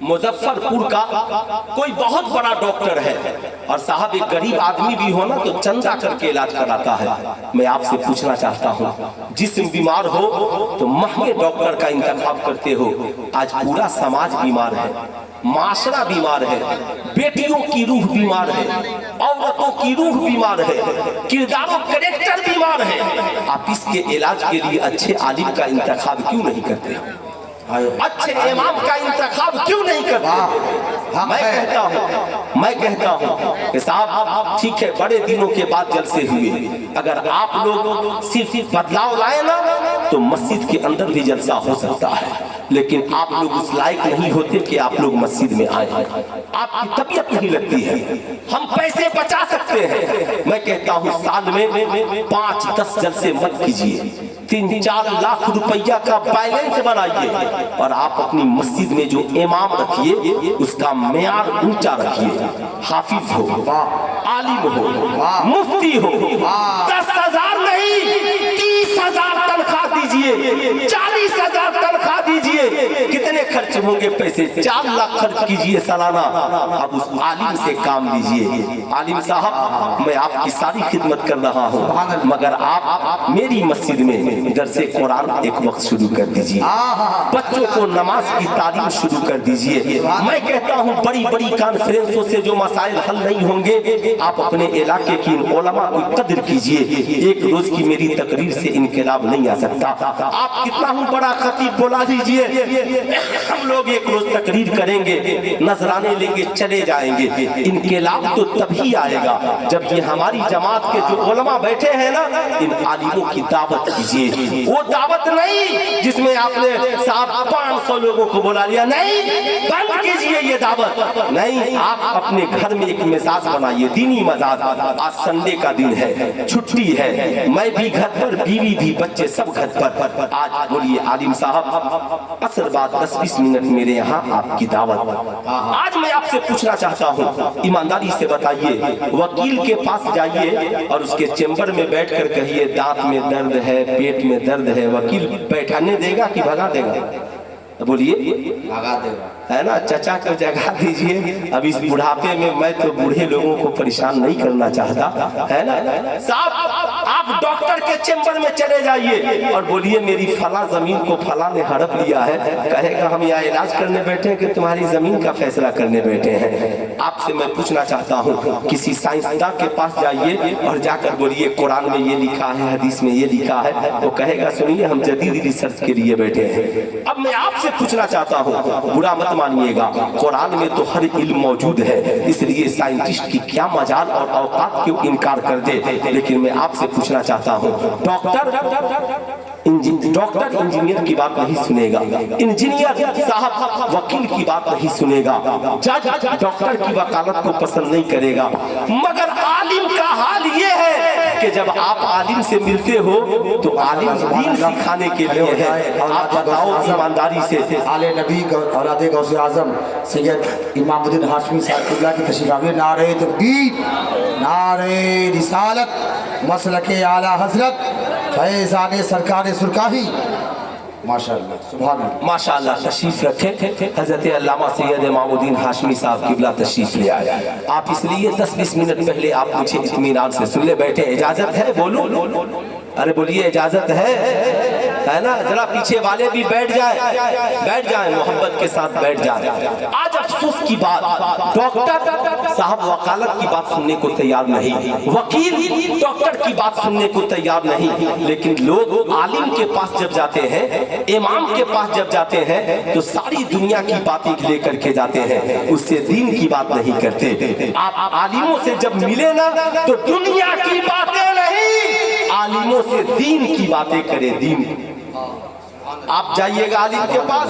मुजफ्फरपुर का कोई बहुत बड़ा डॉक्टर है, और साहब एक गरीब आदमी भी हो ना तो चंदा करके इलाज कराता है। मैं आपसे पूछना चाहता हूँ, जिस्म बीमार हो तो महंगे डॉक्टर का इंतखाब करते हो। आज पूरा समाज बीमार है, माशरा बीमार है, बेटियों की रूह बीमार है, औरतों की रूह बीमार है, किरदारों कैरेक्टर बीमार है। आप इसके इलाज के लिए अच्छे आलिम का इंतखाब क्यों नहीं करते? अच्छे इमाम का इंतखाब क्यों नहीं करते? मैं कहता हूँ कि साहब ठीक है, बड़े दिनों के बाद जलसे हुए, अगर आप लोग सिर्फ बदलाव लाए ना तो मस्जिद के अंदर भी जलसा हो सकता है, लेकिन आप लोग उस लायक नहीं होते कि आप लोग मस्जिद में आए। आपकी तबीयत नहीं लगती है। हम पैसे बचा सकते हैं। मैं कहता हूँ साल में 5-10 जलसे मत कीजिए, 3-4 लाख रुपया का बैलेंस बनाइए और आप अपनी मस्जिद में जो इमाम रखिए उसका मेयार ऊंचा रखिए। हाफिज हो, आलिम हो, मुफ्ती हो, 10,000 नहीं 30,000 तनख्वाह दीजिए, 40,000 तनख्वाह दीजिए। कितने खर्च होंगे पैसे? 4 लाख खर्च कीजिए सालाना। अब उस आलिम से काम लीजिए। आलिम साहब, मैं आपकी सारी खिदमत कर रहा हूँ, मगर आप मेरी मस्जिद में दरसे कुरान एक वक्त शुरू कर दीजिए, बच्चों को नमाज की तालीम शुरू कर दीजिए। मैं कहता हूँ बड़ी बड़ी कॉन्फ्रेंसों से जो मसाइल हल नहीं होंगे, आप अपने इलाके की उलमा की कदर कीजिए। एक रोज की मेरी तकरीर से इनकलाब नहीं आ सकता। आप कितना हूँ बड़ा खतीब बुला दीजिए, हम लोग एक रोज तकरीर करेंगे, नजराने लेंगे, चले जाएंगे। इनकलाब तो तभी आएगा जब ये हमारी जमात के जो उलमा बैठे हैं ना, इन आलिमों की दावत कीजिए। वो दावत नहीं जिसमें आपने साहब 500 लोगों को बुला लिया, नहीं, बंद कीजिए ये दावत। नहीं, आप अपने घर में एक मिजाज बनाइए, दीनी मिजाज। आज संडे का दिन है, छुट्टी है, मैं भी घर पर, बीवी भी, बच्चे सब घर पर। आज बोलिए आलिम साहब, असर बाद 10-20 मिनट मेरे यहाँ आपकी दावत। आज मैं आपसे पूछना चाहता हूँ, ईमानदारी से बताइए, वकील के पास जाइए और उसके चेम्बर में बैठकर कहिए दांत में दर्द है, पेट में दर्द है, वकील बैठाने देगा कि भगा देगा? बोलिए, भगा देगा, है ना? चचा को जगा दीजिए। अब इस बुढ़ापे में मैं तो बूढ़े लोगों को परेशान नहीं करना चाहता, है ना साहब? आप डॉक्टर के चेम्बर में चले जाइए और बोलिए मेरी फला जमीन को फला ने हड़प लिया है। कहेगा हम यहाँ इलाज करने बैठे हैं कि तुम्हारी जमीन का फैसला करने बैठे हैं? आपसे मैं पूछना चाहता हूँ, किसी साइंसदान के पास जाइए और जाकर बोलिए कुरान में ये लिखा है, हदीस में ये लिखा है। वो कहेगा सुनिए हम जदीद रिसर्च के लिए बैठे हैं। अब मैं आपसे पूछना चाहता हूँ, बुरा मत मानिएगा, कुरान में तो हर इल्म मौजूद है, इसलिए साइंटिस्ट की क्या मजाल और औकात क्यों इनकार कर दे। लेकिन मैं आपसे पूछना चाहता हूँ, डॉक्टर इंजीनियर की बात नहीं सुनेगा, इंजीनियर साहब वकील की बात नहीं सुनेगा, जज डॉक्टर की वकालत को पसंद नहीं करेगा, मगर आलिम का हाल ये है कि जब आप आलिम से मिलते हो तो आलिम दीन सिखाने के लिए है। आप बताओ ईमानदारी से, आले नबी औलाद गौसे आजम सैयद इमामुद्दीन हाशमी साहब क़िबला की तशरीफ आवर, नारे तकबीर, नारे रिसालत, मसलके आला हजरत, फैज़ाने सरकार सुरकाही। माशाअल्लाह, सुभान अल्लाह, माशाअल्लाह। तशरीफ रखें, हजरत अल्लामा सैयद इमामुद्दीन हाशमी साहब क़िबला तशरीफ ले आए। आप इसलिए 10-20 मिनट पहले आप मुझे इत्मीनान से सुन ले बैठे। इजाजत है? बोलूं? अरे बोलिए, इजाजत है ना? जरा पीछे वाले भी बैठ जाए, मोहब्बत के साथ बैठ जाए। आज अफसोस की बात, डॉक्टर साहब वकालत की बात सुनने को तैयार नहीं, वकील डॉक्टर की बात सुनने को तैयार नहीं, लेकिन लोग आलिम के पास जब जाते हैं, इमाम के पास जब जाते हैं तो सारी दुनिया की बातें लेकर के जाते हैं, उससे दीन की बात नहीं करते। आप आलिमों से जब मिले ना तो दुनिया की बातें नहीं, आलिमों से दीन की बातें करें, दीन। आप जाइएगा आलिम के पास,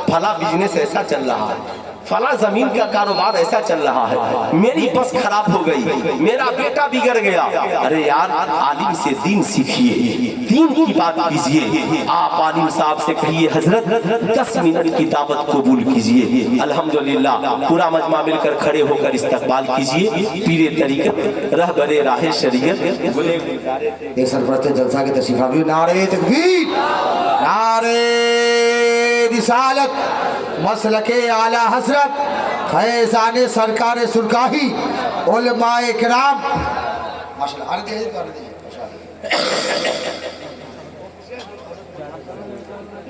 फला बिजनेस ऐसा चल रहा है, फला जमीन का कारोबार ऐसा चल रहा है, मेरी बस खराब हो गई, मेरा बेटा बिगड़ गया। अरे यार, आलिम से दीन सीखिए, दीन की बात कीजिए। आप आलिम साहब से कहिए हजरत 10 मिनट की दावत कबूल कीजिए। अल्हम्दुलिल्लाह, पूरा मजमा मिलकर खड़े होकर इस्तकबाल कीजिए। पीरे तरीक़त, रहबरे राहे शरीयत, एक सरपरस्त जलसा के तशरीफ आवर, नारे तकबीर, नारे रिसालत, مسلک اعلی حضرت فیضان سرکار سرکاہی علماء کرام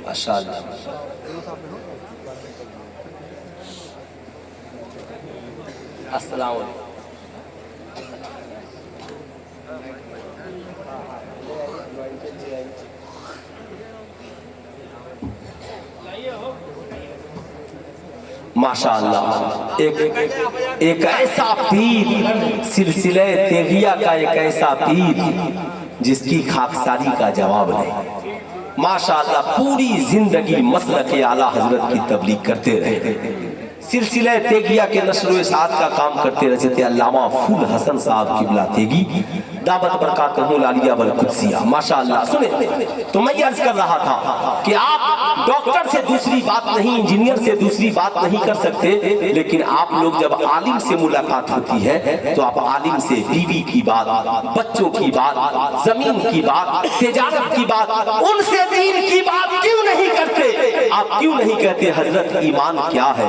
ماشاءاللہ السلام علیکم. ماشاءاللہ ایک ایسا پیر سلسلہ تیغیہ کا ایک ایسا پیر جس کی خاکساری کا جواب نہیں. ماشاءاللہ پوری زندگی مسلک اعلیٰ حضرت کی تبلیغ کرتے رہے, سلسلہ تیغیہ کے نشر و اشاعت کا کام کرتے رہے تھے. علامہ پھول حسن صاحب قبلہ تیگی دعوت برکاتہ العالیہ والقدسیہ. ماشاءاللہ سنیں, تو میں یہ عرض کر رہا تھا کہ آپ ڈاکٹر سے دوسری بات نہیں, انجینئر سے دوسری بات نہیں کر سکتے, لیکن آپ لوگ جب عالم سے ملاقات ہوتی ہے تو آپ عالم سے بیوی کی بات, بچوں کی بات, زمین کی بات, تجارت کی بات, ان سے دین کی بات کیوں نہیں کرتے؟ آپ کیوں نہیں کہتے حضرت ایمان کیا ہے,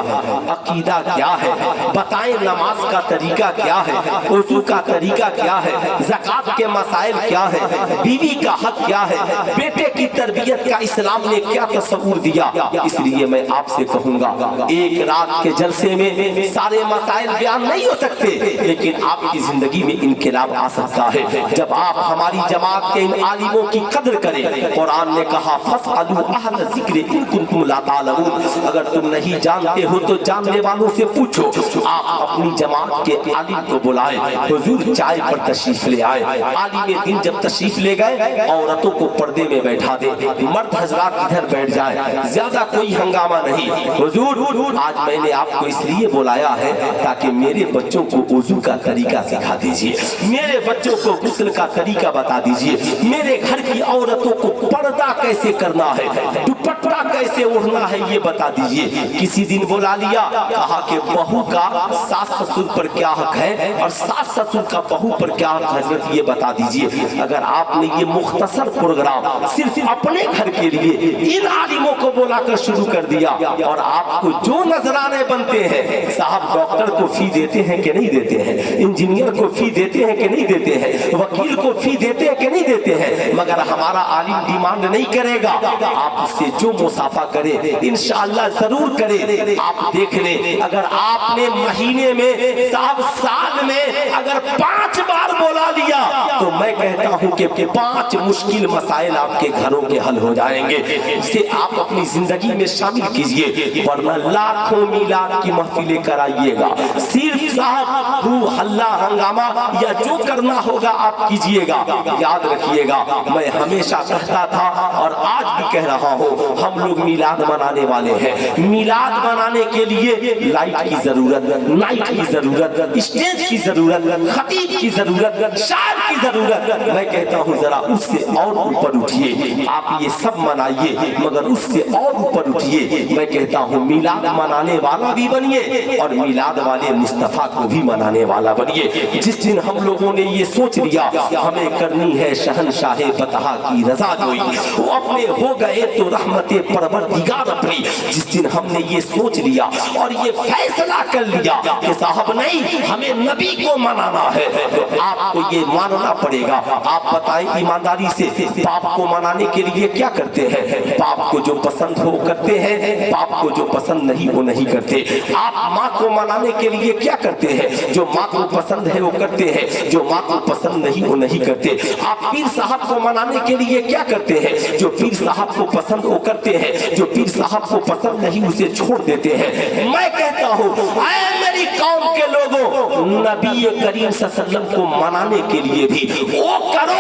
عقیدہ کیا ہے, بتائیں نماز کا طریقہ کیا ہے, وضو کا طریقہ کیا ہے, زکات کے مسائل کیا ہے, بیوی کا حق کیا ہے, بیٹے کی تربیت کا اسلام نے کیا تصور دیا؟ اس لیے میں آپ سے کہوں گا ایک رات کے جلسے میں سارے مسائل بیان نہیں ہو سکتے, لیکن آپ کی زندگی میں انقلاب آ سکتا ہے جب آپ ہماری جماعت کے ان عالموں کی قدر کریں. قرآن نے کہا فَاسْأَلُوا أَهْلَ الذِّكْرِ إِن كُنتُمْ لَا تَعْلَمُونَ, اگر تم نہیں جانتے ہو تو جاننے والوں سے پوچھو. آپ اپنی جماعت کے عالم کو بلائیں, حضور چائے پر تشریف لے آئے. عالم دین جب تشریف لے گئے عورتوں کو پردے میں بیٹھا دے, مرد حضرات ادھر بیٹھ جائے, زیادہ کوئی ہنگامہ نہیں. حضور آج میں نے آپ کو اس لیے بلایا ہے تاکہ میرے بچوں کو وضو کا طریقہ سکھا دیجئے, میرے بچوں کو غسل کا طریقہ بتا دیجئے, میرے گھر کی عورتوں کو پردہ کیسے کرنا ہے, دوپٹہ کیسے اوڑھنا ہے یہ بتا دیجئے. کسی دن بلا لیا, کہا کہ بہو کا ساس سسر پر کیا حق ہے اور ساس سسر کا بہو پر کیا حق, حضرت یہ بتا دیجئے. اگر آپ نے یہ مختصر پروگرام صرف اپنے گھر کے لیے ان عالموں کو بولا کر شروع کر دیا اور آپ کو جو نذرانے بنتے ہیں, صاحب ڈاکٹر کو فی دیتے ہیں کہ نہیں دیتے ہیں, انجینئر کو فی دیتے ہیں کہ نہیں دیتے ہیں, وکیل کو فی دیتے ہیں کہ نہیں دیتے ہیں, مگر ہمارا عالم ڈیمانڈ نہیں کرے گا. آپ اس سے جو مسافہ کرے انشاءاللہ ضرور کرے. آپ دیکھ لیں اگر آپ نے مہینے میں صاحب سال میں اگر 5 بار بولا لیا تو میں کہتا ہوں کہ 5 مشکل مسائل آپ کے گھروں کے حل ہو جائیں گے, جسے آپ اپنی زندگی میں شامل کیجئے. ورنہ لاکھوں میلاد کی محفلیں کرائیے گا, صرف صاحب روح ہلا ہنگامہ یا جو کرنا ہوگا آپ کیجئے گا. یاد رکھیے گا میں ہمیشہ کہتا تھا اور آج بھی کہہ رہا ہوں, ہم لوگ میلاد منانے والے ہیں. میلاد منانے کے لیے لائٹ کی ضرورت, نائٹ کی ضرورت, اسٹیج کی ضرورت, خطیب کی ضرورت, شاعر کی ضرورت. میں کہتا ہوں ذرا اس سے اور اوپر اٹھیے. آپ یہ سب منائیے مگر اس سے اور اوپر اٹھیے. میں کہتا ہوں میلاد منانے والا بھی بنیے اور میلاد والے مصطفیٰ کو بھی منانے والا بنیے. جس دن ہم لوگوں نے یہ سوچ لیا ہمیں کرنی ہے شہنشاہ بطحا کی رضا جوئی, وہ اپنے ہو گئے تو رحمت پروردگار اپنی. جس دن ہم نے یہ سوچ لیا اور یہ فیصلہ کر لیا کہ صاحب نہیں ہمیں نبی کو منانا ہے, تو آپ کو یہ ماننا پڑے گا. آپ بتائیں ایمانداری سے باپ کو منانے کے لیے کیا کرتے ہیں؟ باپ کو جو پسند ہو کرتے ہیں, باپ کو جو پسند نہیں وہ نہیں کرتے. آپ ماں کو منانے کے لیے کیا کرتے ہیں؟ جو ماں کو پسند ہے وہ کرتے ہیں, جو ماں کو پسند نہیں وہ نہیں کرتے. آپ پیر صاحب کو منانے کے لیے کیا کرتے ہیں؟ جو پیر صاحب کو پسند وہ کرتے ہیں, جو پیر صاحب کو پسند نہیں اسے چھوڑ دیتے ہیں. میں کہتا ہوں اے میری قوم کے لوگوں, نبی کریم صلی اللہ علیہ وسلم کو منانے کے لیے بھی وہ کرو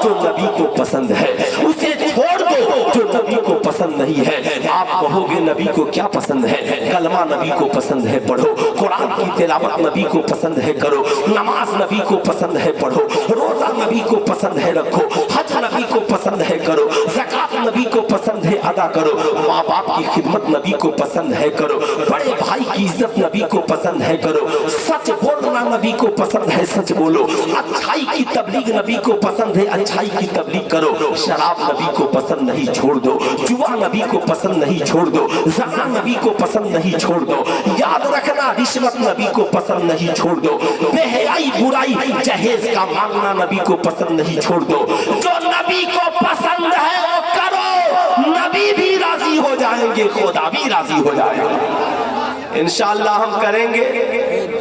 جو نبی کو پسند ہے, اسے چھوڑ دو جو نبی کو پسند نہیں ہے. آپ کہو گے نبی کو کیا پسند ہے؟ کلمہ نبی کو پسند ہے پڑھو, قرآن کی تلاوت نبی کو پسند ہے کرو, نماز نبی کو پسند ہے پڑھو, روزہ نبی کو پسند ہے رکھو, حج نبی کو پسند ہے کرو, زکات नबी को पसंद है अदा करो, माँ बाप की खिदमत नबी को पसंद है करो, बड़े भाई की इज्जत नबी को पसंद है करो, सच बोलना नबी को पसंद है सच बोलो, अच्छाई की तबलीग नबी को पसंद है अच्छाई की तबलीग करो, शराब नबी को पसंद नहीं छोड़ दो, जुआ नबी को पसंद नहीं छोड़ दो, ज़ना नबी को पसंद नहीं छोड़ दो, याद रखना रिश्वत नबी को पसंद नहीं छोड़ दो, बेहयाई बुराई जहेज का मांगना नबी को पसंद नहीं छोड़ दो, जो नबी को पसंद है वो करो, नबी भी राजी हो जाएंगे, खुदा भी राजी हो जाएंगे। इंशाअल्लाह हम करेंगे।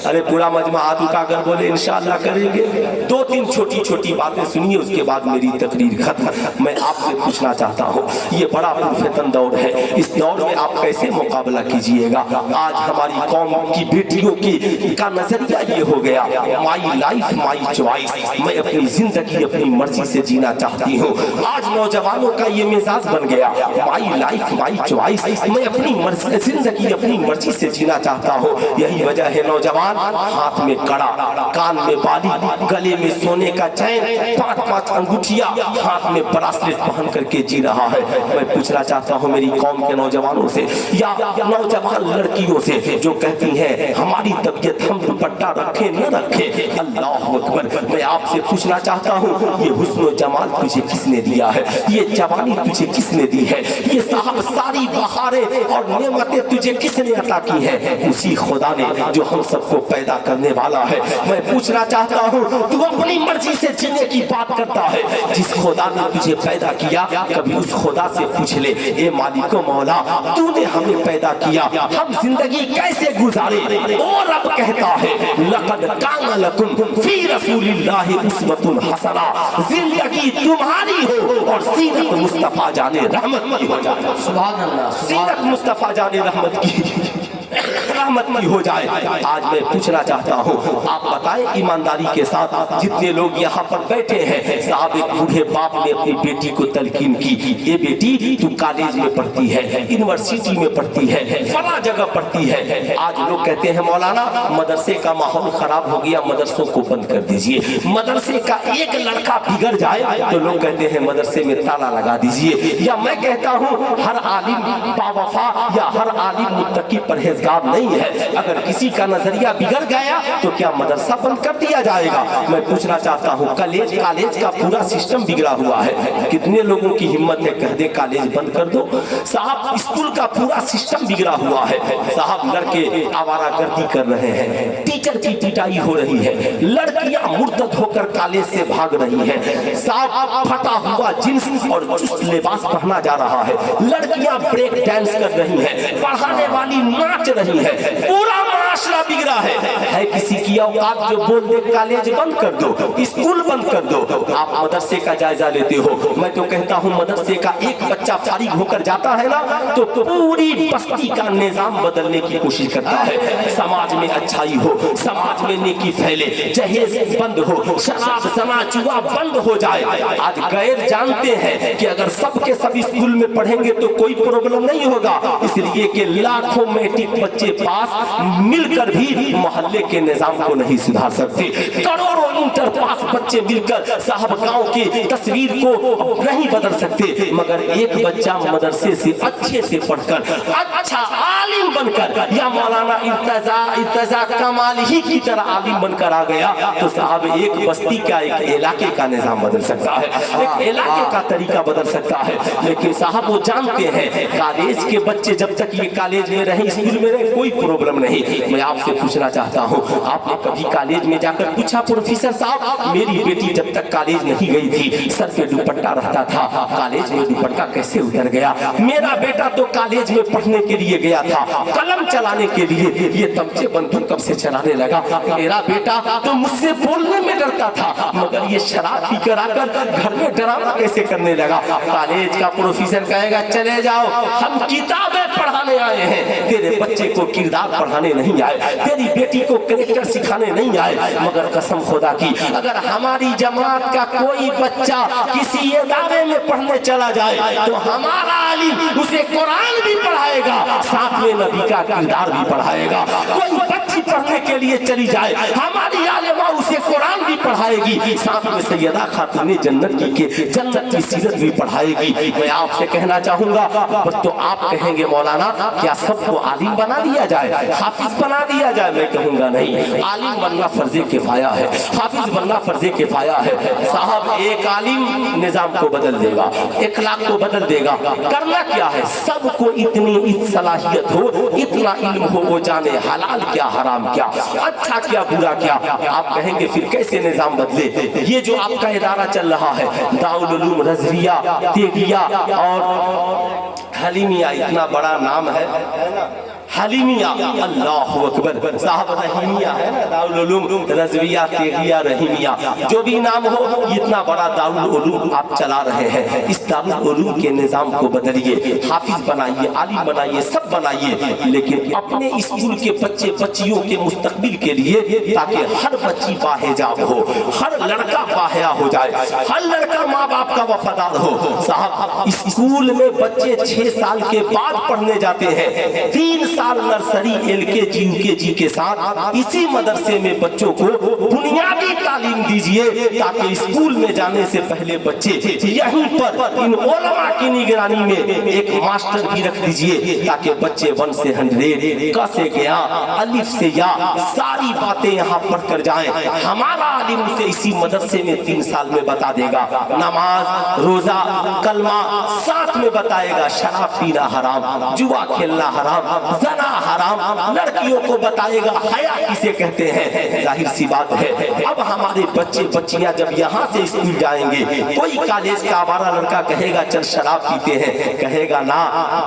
अरे पूरा मजमा हाथ उठाकर बोले इंशाअल्लाह करेंगे। दो तीन छोटी छोटी बातें सुनिए, उसके बाद मेरी तकरीर खत्म। मैं आपसे पूछना चाहता हूँ, ये बड़ा पुरफेतन दौर है, इस दौर में आप कैसे मुकाबला कीजिएगा? आज हमारी कौम की बेटियों की का नजरिया ये हो गया, माई लाइफ माई चॉइस, मैं अपनी जिंदगी अपनी मर्जी से जीना चाहती हूँ। आज नौजवानों का ये मिजाज बन गया, माई लाइफ माई चॉइस, मैं अपनी मर्जी जिंदगी अपनी मर्जी से जीना चाहता हूँ। यही वजह है नौजवान हाथ में कड़ा, कान में बाली, गले में सोने का चैन, 5-5 अंगूठिया, हाथ में ब्रासलेट पहन करके जी रहा है। मैं पूछना चाहता हूँ मेरी कौम के नौजवानों से या नौजवान लड़कियों से जो कहती हैं हमारी तबीयत हम दुपट्टा रखे न रखे, अल्लाह अकबर, मैं आपसे पूछना चाहता हूँ ये हुस्न जमाल तुझे किसने दिया है? ये जवानी तुझे किसने दी है? ये साहब सारी बहारें और नेमतें तुझे किसने अता की है? उसी खुदा ने जो हम सबको पैदा करने वाला है। मैं पूछना चाहता हूँ तू अपनी मर्जी से जीने की बात करता है, जिस खुदा ने तुझे पैदा किया कभी उस खुदा से पूछ ले, ए मालिको मौला तूने हमें पैदा किया, हम जिंदगी कैसे गुजारे? और रब कहता है लक़द कान लकुम फी रसूलिल्लाहि उस्वतुन हसना, जिंदगी तुम्हारी हो और सीरत मुस्तफा जाने रहमत की हो जाए। सुभान अल्लाह, सीरत मुस्तफा जाने रहमत की हो जाए। आज मैं पूछना चाहता हूँ, आप बताएं ईमानदारी के साथ, जितने लोग यहाँ पर बैठे हैं, साहब एक बूढ़े बाप ने अपनी बेटी को तलकीन की, ये बेटी तू कॉलेज में पढ़ती है, यूनिवर्सिटी में पढ़ती है, फला जगह पढ़ती है। आज लोग कहते हैं मौलाना मदरसे का माहौल खराब हो गया, मदरसों को बंद कर दीजिए। मदरसे का एक लड़का बिगड़ जाए तो लोग कहते हैं मदरसे में ताला लगा दीजिए। या मैं कहता हूँ हर आलिम बावफा या हर आलिम मुत्तकी परहेजगार नहीं है। अगर किसी का नजरिया बिगड़ गया तो क्या मदरसा बंद कर दिया जाएगा? मैं पूछना चाहता हूँ कॉलेज का पूरा सिस्टम बिगड़ा हुआ है। कितने लोगों की हिम्मत है कह दे कॉलेज बंद कर दो? साहब स्कूल का पूरा सिस्टम बिगड़ा हुआ है। साहब लड़के आवारागर्दी कर रहे हैं, टीचर की पिटाई हो रही है, लड़कियां मुर्तद होकर कॉलेज से भाग रही है। साहब फटा हुआ जींस और चुस्त लिबास पहना जा रहा है, लड़कियां ब्रेक डांस कर रही हैं, पढ़ाने वाली नाच रही है, पूरा माशरा बिगड़ा है किसी की औकात जो बोल दे कॉलेज बंद कर दो, स्कूल बंद कर दो? आप मदरसे का जायजा लेते हो, मैं तो कहता हूँ मदरसे का एक बच्चा फारिग होकर जाता है ना तो पूरी बस्ती का निजाम बदलने की कोशिश करता है। समाज में अच्छाई हो, समाज में नेकी फैले, जहेज बंद हो, शराब ज़ना जुआ बंद हो जाए। आज गैर जानते हैं कि अगर सबके सब स्कूल में पढ़ेंगे तो कोई प्रॉब्लम नहीं होगा, इसलिए कि लाखों मैट्रिक बच्चे पास मिलकर भी मोहल्ले के निजाम को नहीं सुधार सकते। करोड़ों इंटर पास बच्चे मिलकर साहब गांव की तस्वीर को नहीं बदल सकते, मगर एक बच्चा मदरसे से अच्छे से पढ़कर अच्छा आलिम बनकर या मौलाना इर्तजा कमाल ही की तरह आलिम बनकर आ गया तो साहब एक बस्ती का एक इलाके का निजाम बदल सकता है, एक इलाके का तरीका बदल सकता है। लेकिन साहब वो जानते हैं कॉलेज के बच्चे जब तक ये कॉलेज में रहे, स्कूल में रहे, कोई प्रॉब्लम नहीं। मैं आपसे पूछना चाहता हूँ, आपने कभी कॉलेज में जाकर पूछा प्रोफेसर साहब मेरी बेटी जब तक कॉलेज नहीं गई थी सर पे दुपट्टा रहता था, कॉलेज में दुपट्टा कैसे उतर गया? मेरा बेटा तो कॉलेज में पढ़ने के लिए गया था, कलम चलाने के लिए, ये तमचे बंदूक कब से चलाने लगा? मेरा बेटा तो मुझसे बोलने में डरता था, मगर ये शराब पी कर आकर घर में ड्रामा कैसे करने लगा? कॉलेज का प्रोफेसर कहेगा चले जाओ हम किताबें पढ़ाने आए हैं, तेरे बच्चे को किरदार पढ़ाने नहीं जाए, तेरी बेटी को करेक्टर सिखाने नहीं आए, मगर कसम खुदा की अगर हमारी जमात का कोई बच्चा किसी इदारे में पढ़ने चला जाए तो हमारा आलिम उसे कुरान भी पढ़ाएगा, साथ में नबी का किरदार भी पढ़ाएगा। कोई बच्ची पढ़ने के लिए चली जाए, हमारी आलिमा उसे कुरान भी पढ़ाएगी, साथ में सैयदा खातून जन्नत की सीरत भी पढ़ाएगी। मैं आपसे कहना चाहूंगा, तो आप कहेंगे मौलाना क्या सबको आलिम बना दिया जाए, हाफिज बना दिया जाए? मैं कहूंगा नहीं, आलिम बनना फर्जे किफाया है, हाफिज बनना फर्जे किफाया है। साहब एक आलिम निजाम को बदल देगा, इखलाक को बदल देगा। करना क्या है, सबको इतनी सलाहियत हो, इतना इल्म हो, वो जाने हलाल क्या हराम क्या, अच्छा क्या बुरा क्या। आप कहेंगे फिर कैसे निजाम बदले? ये जो आपका इदारा चल रहा है दारुल उलूम रज़विया, तेगिया और हलीमिया, इतना बड़ा नाम है हलीमिया, अल्लाहु अकबर। साहब रहीमिया है ना, दारुल उलूम रज़विया, तेगिया, रहीमिया, जो भी नाम हो, इतना बड़ा दारुल उलूम आप चला रहे हैं। इस दारुल उलूम के निजाम को बदलिए, हाफिज बनाइए, आलिम बनाइए, सब बनाइए, लेकिन अपने स्कूल के बच्चे बच्चियों के मुस्तकबिल के लिए, ताकि हर बच्ची बाहिजाब हो, हर लड़का बाहया हो जाए, हर लड़का माँ बाप का वफादार हो। साहब स्कूल में बच्चे 6 साल के बाद पढ़ने जाते हैं, 3 साल नर्सरी LKG UKG के साथ इसी मदरसे में बच्चों को बुनियादी तालीम दीजिए, ताकि स्कूल में जाने से पहले बच्चे यहीं पर इन उलमा की निगरानी में एक मास्टर भी रख दीजिए, ताकि बच्चे 1 से 100 क से गया, अलिफ से या, सारी बातें यहाँ पढ़ कर जाएं। हमारा आलिम उसे इसी मदरसे में 3 साल में बता देगा, नमाज, रोजा, कलमा साथ में बताएगा, शराब पीना हराम, जुआ खेलना हराम, जना हराम, लड़कियों को बताएगा हया किसे कहते हैं। जाहिर सी बात है, अब हमारे बच्चे बच्चियां जब यहाँ से स्कूल जाएंगे, कोई कॉलेज का आवारा लड़का कहेगा चल शराब पीते हैं, कहेगा ना,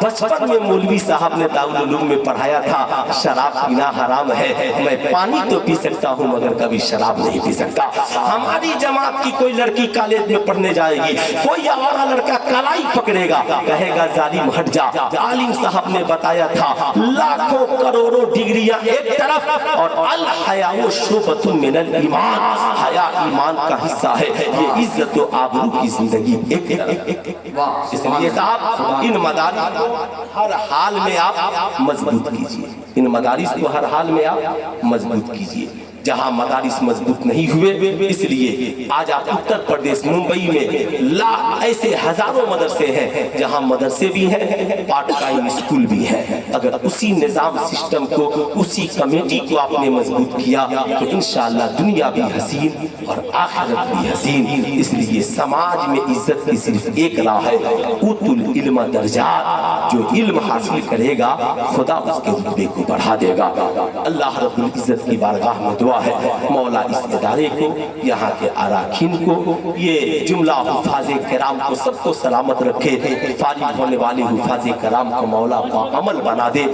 बचपन में मौलवी साहब ने दारुल उलूम में पढ़ाया था शराब पीना हराम है, मैं पानी तो पी सकता हूँ मगर कभी शराब नहीं पी सकता। हमारी जमात की कोई लड़की कॉलेज में पढ़ने जाएगी, कोई आवारा लड़का कलाई पकड़ेगा, कहेगा जालिम हट जा, आलिम साहब ने बताया था लाखों करोड़ों डिग्रियां एक तरफ और अल हया शुबतुन मिनल ईमान, हया ईमान का हिस्सा है, ये इज्जत और आबरू की जिंदगी एक तरफ। इसलिए साहब इन मदारिस को हर हाल में आप मजबूत कीजिए, इन मदारिस को हर हाल में आप मजबूत कीजिए। जहां मदारिस मजबूत नहीं हुए, इसलिए आज आप उत्तर प्रदेश मुंबई में ऐसे हजारों मदरसे हैं जहां मदरसे भी हैं, पार्ट टाइम स्कूल भी हैं। अगर उसी निजाम सिस्टम को, उसी कमेटी को आपने मजबूत किया तो इंशाअल्लाह दुनिया भी हसीन और आखिरत भी हसीन। इसलिए समाज में इज्जत की सिर्फ एक राह है, उतुल इल्म दर्जात, जो इल्म हासिल करेगा खुदा उसके रुतबे को बढ़ा देगा। अल्लाह रब्बुल इज्जत की बारगाह में दुआ है, मौला इस इदारे को, यहाँ के अराकीन को, ये जुमला हुफाज़े किराम को सबको सलामत रखे, फारिग होने वाले हुफाज़े किराम को मौला का अमल बना दे।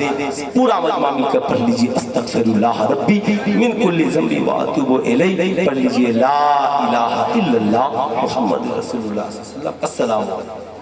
पूरा मजमा मिलकर पढ़ लीजिए, अस्तगफिरुल्लाह रब्बी मिन कुल्ली ज़ंबी व अतूबु इलैहि, पढ़ लीजिए ला इलाहा इल्लल्लाह मुहम्मद रसूलुल्लाह सल्लल्लाहु अलैहि वसल्लम। अस्सलामु अलैकुम।